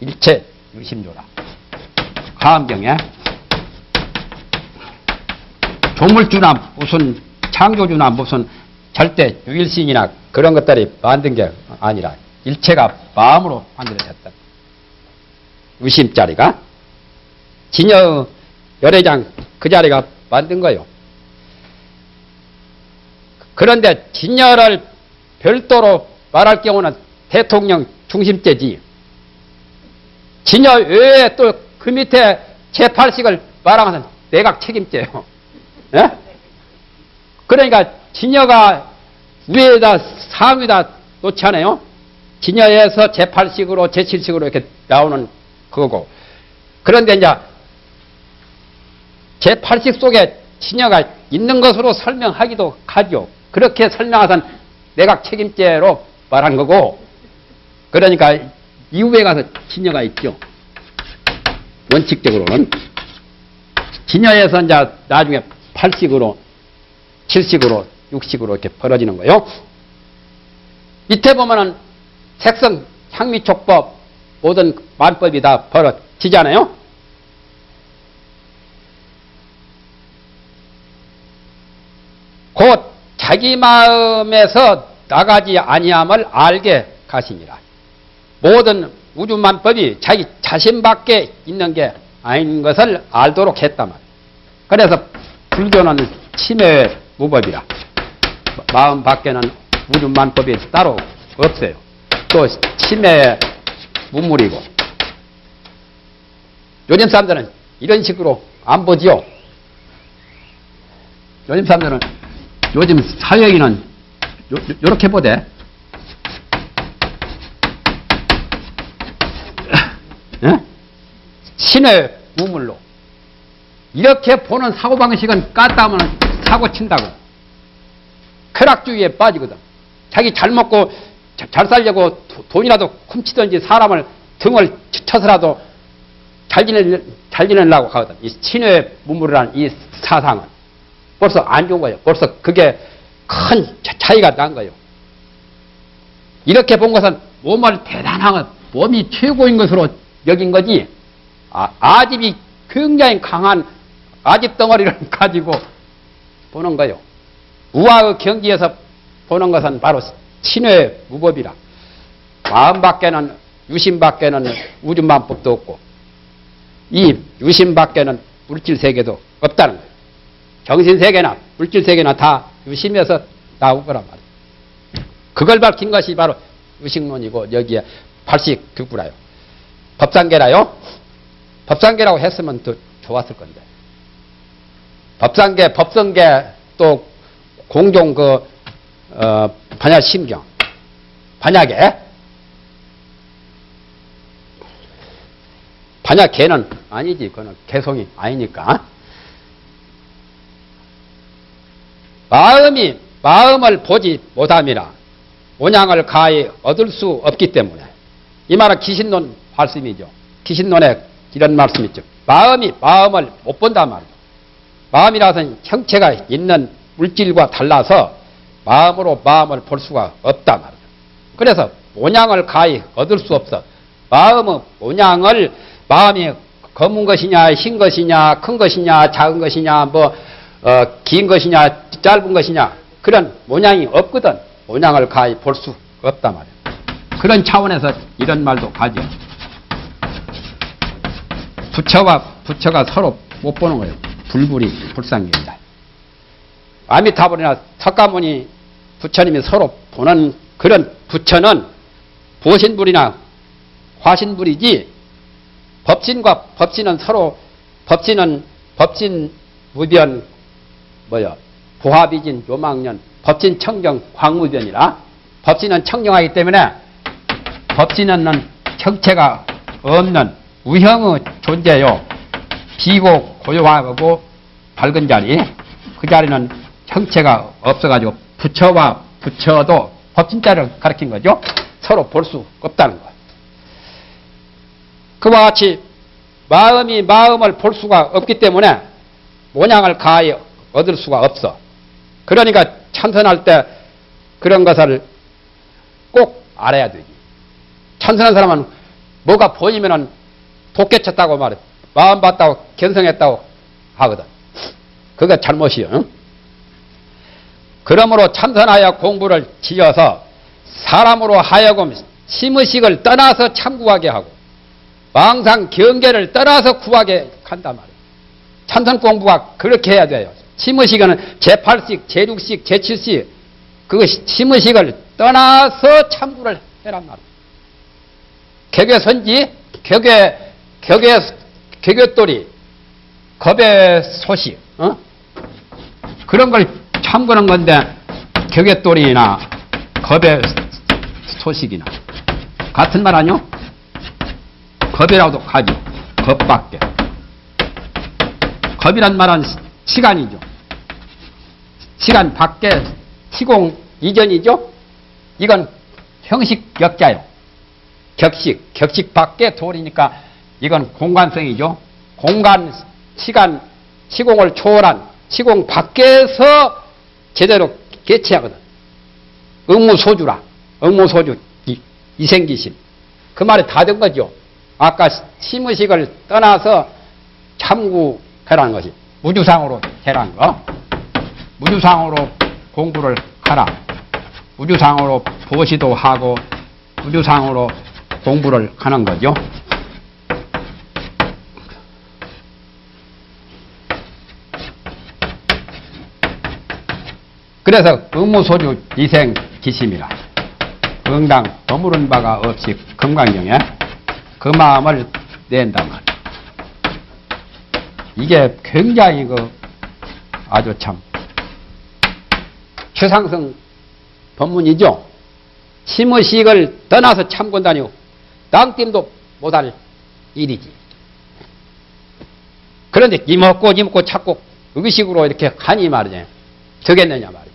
일체 유심조라. 가암경에 조물주나 무슨 창조주나 무슨 절대 유일신이나 그런 것들이 만든 게 아니라 일체가 마음으로 만들어졌다. 유심자리가 진여 열애장 그 자리가 만든 거예요. 그런데 진여를 별도로 말할 경우는 대통령 중심제지. 진여 외에 또 그 밑에 제8식을 말하면서 내각 책임제요. 예? 그러니까 진여가 위에다 상위다 놓지 않아요? 진여에서 제8식으로 제7식으로 이렇게 나오는 그거고. 그런데 이제 제8식 속에 진여가 있는 것으로 설명하기도 하죠. 그렇게 설명하선 내각 책임제로 말한 거고. 그러니까 이후에 가서 진여가 있죠. 원칙적으로는. 진여에서 이제 나중에 8식으로, 7식으로, 6식으로 이렇게 벌어지는 거예요. 밑에 보면은 색성, 향미촉법, 모든 만법이 다 벌어지잖아요. 곧 자기 마음에서 나가지 아니함을 알게 가시니라. 모든 우주만법이 자기 자신밖에 있는 게 아닌 것을 알도록 했단 말이에요. 그래서 불교는 치매 무법이라. 마음 밖에는 우주만법이 따로 없어요. 또 치매 무물이고. 요즘 사람들은 이런 식으로 안 보지요. 요즘 사람들은, 요즘 사회인은 요렇게 보대. 예? 신의 무물로. 이렇게 보는 사고방식은 깠다 하면 사고 친다고. 쾌락주의에 빠지거든. 자기 잘 먹고 잘 살려고 돈이라도 훔치든지 사람을 등을 쳐서라도 잘 지내려고 하거든. 이 신의 무물이라는 이 사상은. 벌써 안 좋은 거예요. 벌써 그게 큰 차이가 난 거예요. 이렇게 본 것은 몸을 대단한 몸이 최고인 것으로 여긴 거지. 아집이 굉장히 강한 아집 덩어리를 가지고 보는 거예요. 우화의 경지에서 보는 것은 바로 신의 무법이라. 마음 밖에는, 유심 밖에는 우주만법도 없고, 이 유심 밖에는 물질세계도 없다는 거예요. 정신세계나 물질세계나 다 유심에서 나온 거란 말이에요. 그걸 밝힌 것이 바로 유식론이고, 여기에 89구라요. 법상계라요. 법상계라고 했으면 더 좋았을 건데. 법상계, 법성계, 또 공종 반야심경, 반야계. 반야계는 아니지. 그거는 개성이 아니니까. 마음을 보지 못함이라 온양을 가히 얻을 수 없기 때문에. 이 말은 기신론 말씀이죠. 기신론에 이런 말씀이 있죠. 마음을 못 본단 말이죠. 마음이라서는 형체가 있는 물질과 달라서 마음으로 마음을 볼 수가 없단 말이죠. 그래서 온양을 가히 얻을 수 없어. 마음의 온양을, 마음이 검은 것이냐, 흰 것이냐, 큰 것이냐, 작은 것이냐, 긴 것이냐, 짧은 것이냐, 그런 모양이 없거든. 모양을 가히 볼 수 없단 말이에요. 그런 차원에서 이런 말도 가죠. 부처가 서로 못 보는 거예요. 불불이 불상입니다. 아미타불이나 석가모니 부처님이 서로 보는 그런 부처는 보신불이나 화신불이지, 법신과 법신은 서로, 법신 무변, 보합이진 요망년, 법신 청정 광무변이라. 법신은 청정하기 때문에 법신은 형체가 없는 우형의 존재요. 비고 고요하고 밝은 자리, 그 자리는 형체가 없어가지고 부처와 부처도 법신자를 가리킨 거죠. 서로 볼 수 없다는 거예요. 그와 같이 마음이 마음을 볼 수가 없기 때문에 모양을 가히 얻을 수가 없어. 그러니까 참선할 때 그런 것을 꼭 알아야 되지. 참선한 사람은 뭐가 보이면은 독개쳤다고 말해. 마음 봤다고 견성했다고 하거든. 그게 잘못이요. 응? 그러므로 참선하여 공부를 지어서 사람으로 하여금 심의식을 떠나서 참구하게 하고 망상 경계를 떠나서 구하게 한단 말이에요. 참선 공부가 그렇게 해야 돼요. 심의식은 제8식, 제6식, 제7식, 그 심의식을 떠나서 참구를 해란 말이에요. 격외선지, 격외돌이, 겁의 소식, 그런 걸 참고하는 건데, 격외돌이나 겁의 소식이나 같은 말 아니요? 겁이라고도 하죠. 겁밖에. 겁이란 말은 시간이죠. 시간 밖에 시공 이전이죠. 이건 형식 역자요. 격식 밖에 돌이니까 이건 공간성이죠. 공간, 시간, 시공을 초월한 시공 밖에서 제대로 개최하거든. 의무소주라. 의무소주, 이생기심. 그 말이 다 된 거죠. 아까 심의식을 떠나서 참구해라는 것이 우주상으로 해라는 거. 우주상으로 공부를 하라. 우주상으로 보시도 하고 우주상으로 공부를 하는 거죠. 그래서 의무소주 이생기심이라. 응당 버무른 바가 없이 금강경에 그 마음을 낸단 말이야. 이게 굉장히 아주 참 최상승 법문이죠. 심의식을 떠나서 참곤다니요. 낭팀도 못할 일이지. 그런데 이먹고 찾고 의식으로 이렇게 하니 말이지. 되겠느냐 말이야.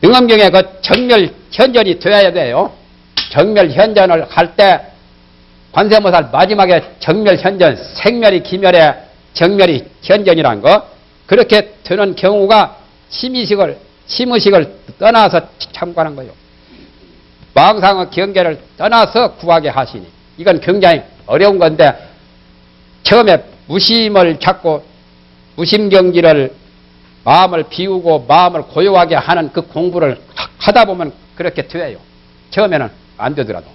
등엄경에 그 정멸현전이 되어야 돼요. 정멸현전을 할 때 관세음보살 마지막에 정멸현전, 생멸이 기멸에 정멸이 현전이란 거, 그렇게 되는 경우가 심의식을 떠나서 참관한 거예요. 망상의 경계를 떠나서 구하게 하시니 이건 굉장히 어려운 건데, 처음에 무심을 잡고 무심경지를 마음을 비우고 마음을 고요하게 하는 그 공부를 하다 보면 그렇게 돼요. 처음에는 안 되더라도.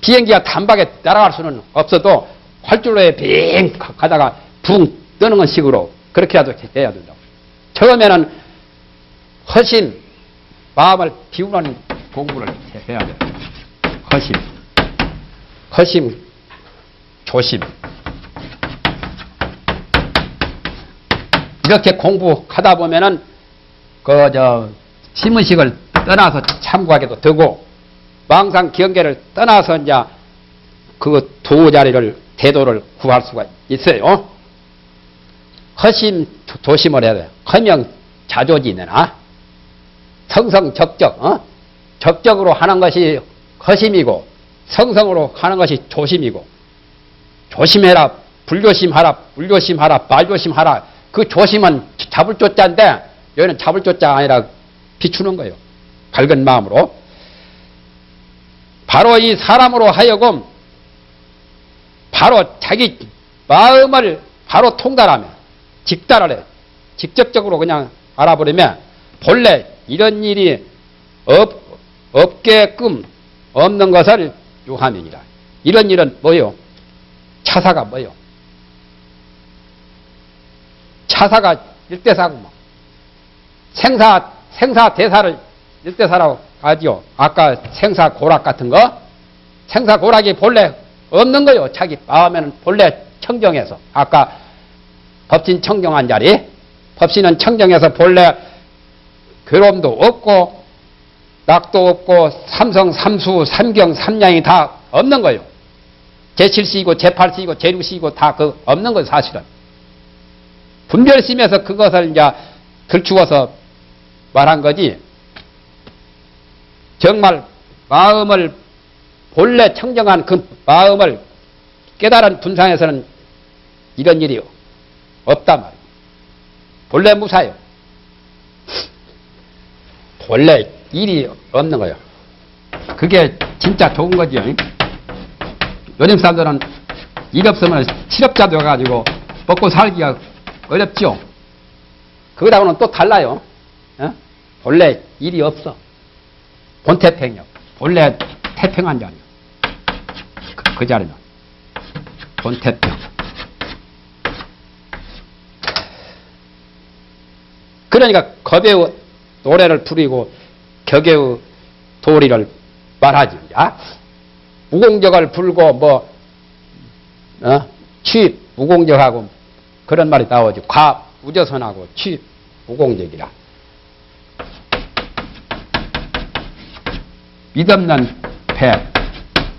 비행기가 단박에 날아갈 수는 없어도 활주로에 빙 가다가 붕 뜨는 식으로 그렇게라도 해야 된다고. 처음에는 허심, 마음을 비우는 공부를 해야 돼요. 허심, 조심. 이렇게 공부하다 보면은 심의식을 떠나서 참고하게도 되고, 망상 경계를 떠나서 이제 그 도자리를, 대도를 구할 수가 있어요. 허심, 조심을 해야 돼요. 허명 자조지내나 성성적적, 적적으로 하는 것이 허심이고 성성으로 하는 것이 조심이고, 조심해라, 불조심하라, 물조심하라, 말조심하라. 그 조심은 잡을 조자인데 여기는 잡을 조자가 아니라 비추는 거예요. 밝은 마음으로. 바로 이 사람으로 하여금 바로 자기 마음을 바로 통달하면, 직달을 해. 직접적으로 그냥 알아버리면 본래 이런 일이 없게끔 없는 것을 유하면이라. 이런 일은 뭐요? 차사가 뭐요? 차사가 일대사구만. 생사대사를 일대사라고 하죠. 아까 생사고락 같은 거. 생사고락이 본래 없는 거요. 자기 마음에는 본래 청정해서. 아까 법신 청정한 자리. 법신은 청정해서 본래 괴로움도 없고 낙도 없고 삼성, 삼수, 삼경, 삼량이 다 없는 거요. 제7시이고 제8시이고 제6시이고 다 그 없는 거요. 사실은. 분별심에서 그것을 이제 들추어서 말한 거지. 정말 마음을 본래 청정한 그 마음을 깨달은 분상에서는 이런 일이 없단 말이에요. 본래 무사요. 본래 일이 없는 거예요. 그게 진짜 좋은 거죠. 요즘 사람들은 일 없으면 실업자 되어가지고 먹고 살기가 어렵죠. 그거하고는 또 달라요. 본래 일이 없어. 본태평이요. 본래 태평한 자리요. 그 자리는 본태평. 그러니까 겁의 노래를 부리고 격의 도리를 말하지. 야? 무공적을 불고 취 무공적하고 그런 말이 나오지. 과 우저선하고 취 무공적이라. 밑없는 배,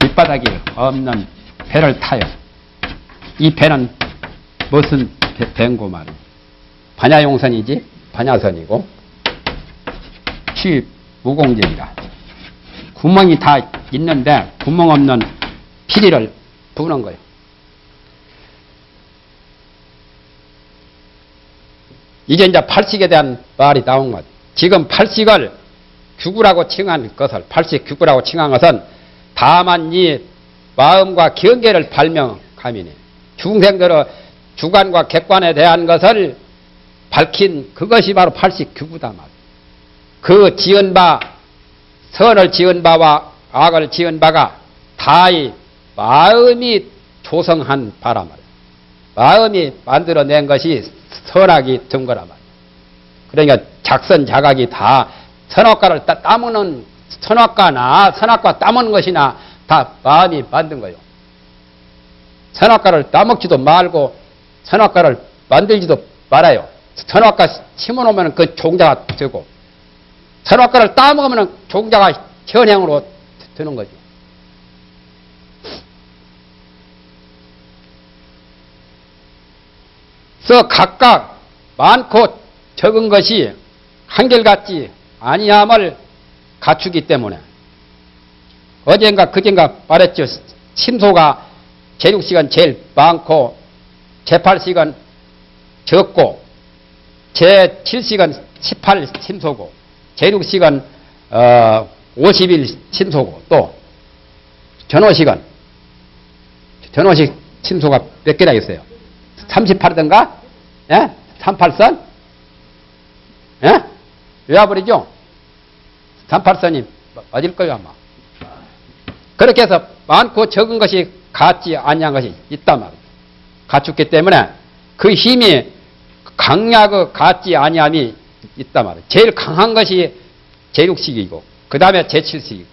밑바닥이 없는 배를 타요. 이 배는 무슨 배인고 말이야. 반야용선이지, 반야선이고, 취 무공적이라. 구멍이 다 있는데 구멍 없는 피리를 부는 거예요. 이게 이제 팔식에 대한 말이 나온 것. 지금 팔식을 규구라고 칭한 것을, 팔식 규구라고 칭한 것은 다만 이 마음과 경계를 발명함이니 중생들의 주관과 객관에 대한 것을 밝힌 그것이 바로 팔식 규구다 말. 그 지은 바, 선을 지은 바와 악을 지은 바가 다 이 마음이 조성한 바라 말이야. 마음이 만들어낸 것이 선악이 든 거라 말이야. 그러니까 작선자각이 다 선악과를 따먹는, 선악과나 선악과 따먹는 것이나 다 마음이 만든 거예요. 선악과를 따먹지도 말고 선악과를 만들지도 말아요. 선악과 심어놓으면 그 종자가 되고, 선악과를 따먹으면 종자가 현행으로 드는 거죠. 그래서 각각 많고 적은 것이 한결같지 아니함을 갖추기 때문에 어젠가 그젠가 말했죠. 심소가 제6식은 제일 많고 제8식은 적고 제7식은 18심소고 제6식은 51심소고 또 전호식 심소가 몇 개나 있어요? 38이던가? 예? 38선? 예? 외화버리죠? 38선이 맞을 거예요, 아마. 그렇게 해서 많고 적은 것이 같지 아니한 것이 있단 말이에요. 갖췄기 때문에 그 힘이 강약의 같지 아니함이 있단 말이에요. 제일 강한 것이 제6식이고, 그 다음에 제7식이고,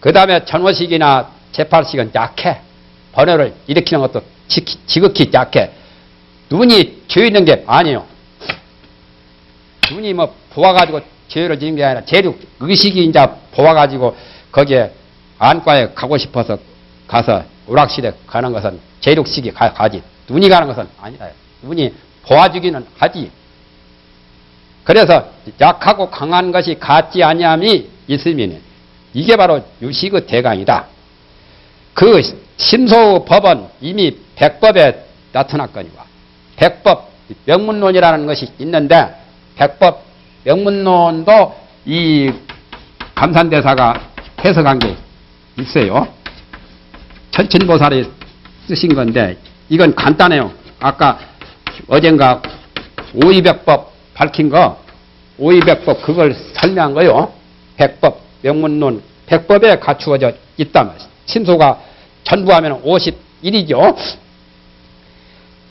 그 다음에 전호식이나 제8식은 약해. 번뇌를 일으키는 것도 지극히 약해. 눈이 죄 있는 게 아니에요. 눈이 뭐 보아가지고 죄를 지는 게 아니라 제6 의식이 이제 보아가지고 거기에 안과에 가고 싶어서 가서 오락실에 가는 것은 제6식이 가지. 눈이 가는 것은 아니라 눈이 보아주기는 하지. 그래서 약하고 강한 것이 같지 아니함이 있으면 이게 바로 유식의 대강이다. 그 심소법은 이미 백법에 나타났거니와 백법 명문론이라는 것이 있는데 백법 명문론도 이 감산대사가 해석한 게 있어요. 천천보살이 쓰신 건데 이건 간단해요. 아까 어젠가 오이백법 밝힌 거 오이백법 그걸 설명한 거요. 백법 명문론 백법에 갖추어져 있단 말이에요. 심소가 전부하면 51이죠.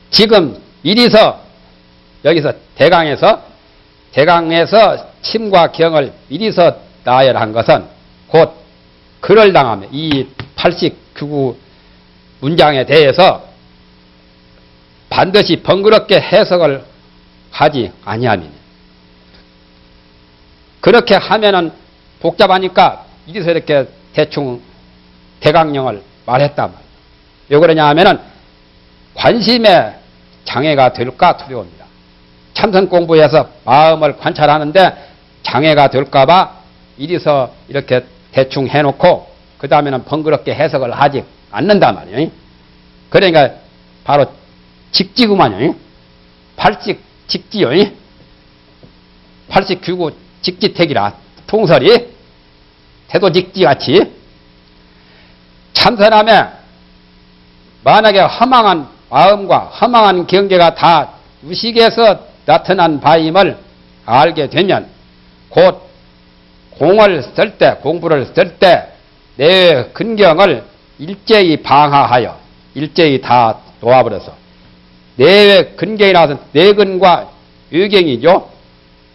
지금 이리서 여기서 대강에서 침과 경을 이리서 나열한 것은 곧 글을 당하면 이 89구 문장에 대해서 반드시 번거롭게 해석을 하지 아니함이니 그렇게 하면은 복잡하니까 이리서 이렇게 대충 대강령을 말했단 말이에요. 왜 그러냐 하면은 관심에 장애가 될까 두려웁니다. 참선 공부에서 마음을 관찰하는데 장애가 될까봐 이리서 이렇게 대충 해놓고 그 다음에는 번거롭게 해석을 하지 않는단 말이에요. 그러니까 바로 직지구만요. 팔직 직지요. 팔직규구 직지택이라 통설이 태도직지같이 참선하면 만약에 허망한 마음과 허망한 경계가 다 의식에서 나타난 바임을 알게 되면 곧 공을 쓸 때, 공부를 쓸 때 내 근경을 일제히 방하하여 일제히 다 놓아버려서 내의 근경이 나와서 내근과 의경이죠.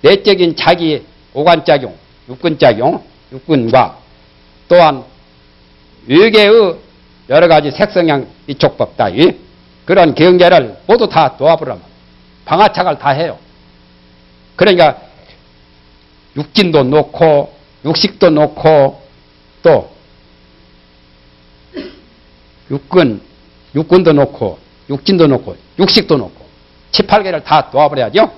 내적인 자기 오간작용, 육근작용, 육근과 또한 외계의 여러 가지 색성향 이촉법 따위 그런 경계를 모두 다 도와보려면 방아착을 다 해요. 그러니까 육진도 놓고 육식도 놓고 또 육군도 놓고 육진도 놓고 육식도 놓고 7, 8개를 다 도와버려야죠.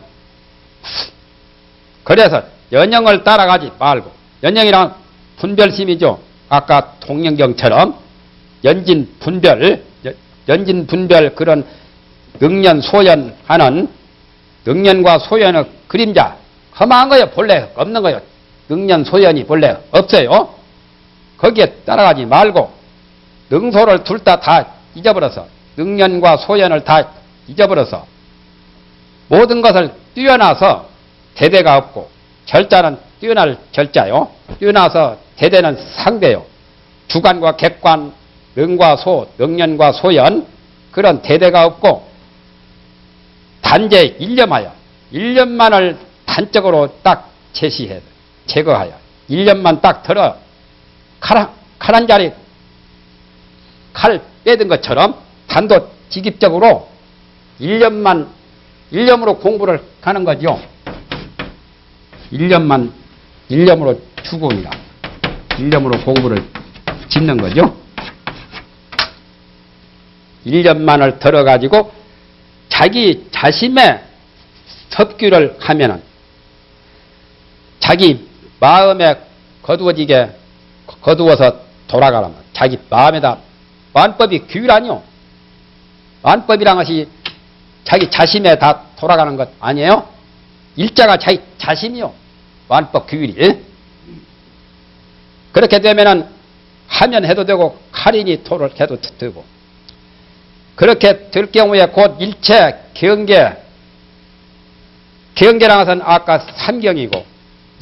그래서 연영을 따라가지 말고 연영이란 분별심이죠. 아까 통영경처럼 연진분별 그런 능연소연하는 능연과 소연의 그림자 험한 거예요. 본래 없는 거예요. 능연소연이 본래 없어요. 거기에 따라가지 말고 능소를 둘 다 잊어버려서 능연과 소연을 다 잊어버려서 모든 것을 뛰어나서 대대가 없고 절자는 뛰어날 절자요. 뛰어나서 대대는 상대요. 주관과 객관, 능과 소, 능연과 소연 그런 대대가 없고 단제 일념하여 일념만을 단적으로 딱 제시해 제거하여 일념만 딱 들어 칼 한 자리 칼 빼든 것처럼 단도직입적으로 일념으로 공부를 하는 거죠. 일념으로 추구이라 일념으로 공부를 짓는 거죠. 일념만을 들어가지고 자기 자신의 섭규를 하면은 자기 마음에 거두어서 돌아가라면 자기 마음에다 만법이 규율아니요. 만법이란 것이 자기 자신에 다 돌아가는 것 아니에요? 일자가 자기 자신이요. 만법 규율이. 그렇게 되면은 하면 해도 되고 칼이니 토를 해도 되고 그렇게 될 경우에 곧 일체 경계라는 것은 아까 삼경이고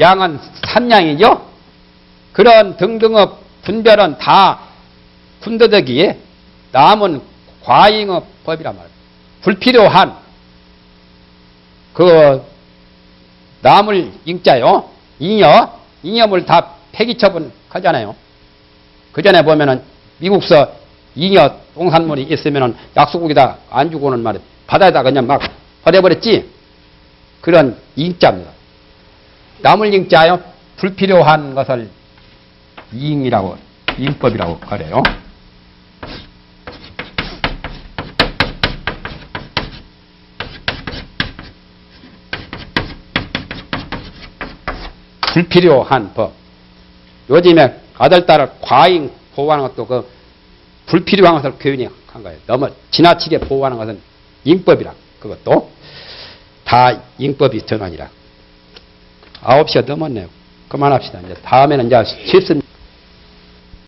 양은 삼양이죠. 그런 등등의 분별은 다 군더더기 남은 과잉의 법이란 말이에요. 불필요한 그 남을 잉자요. 잉여물 다 폐기처분 하잖아요. 그 전에 보면은 미국서 잉여 동산물이 있으면은 약소국에다 안 주고는 말이에요. 바다에다 그냥 막 버려버렸지. 그런 잉자입니다. 남을 잉자요. 불필요한 것을 잉법이라고 그래요. 불필요한 법. 요즘에 아들, 딸을 과잉 보호하는 것도 그 불필요한 것을 교인이 한 거예요. 너무 지나치게 보호하는 것은 잉법이라. 그것도 다 잉법이 전환이라. 9시가 넘었네요. 그만합시다. 이제 다음에는 이제 실습.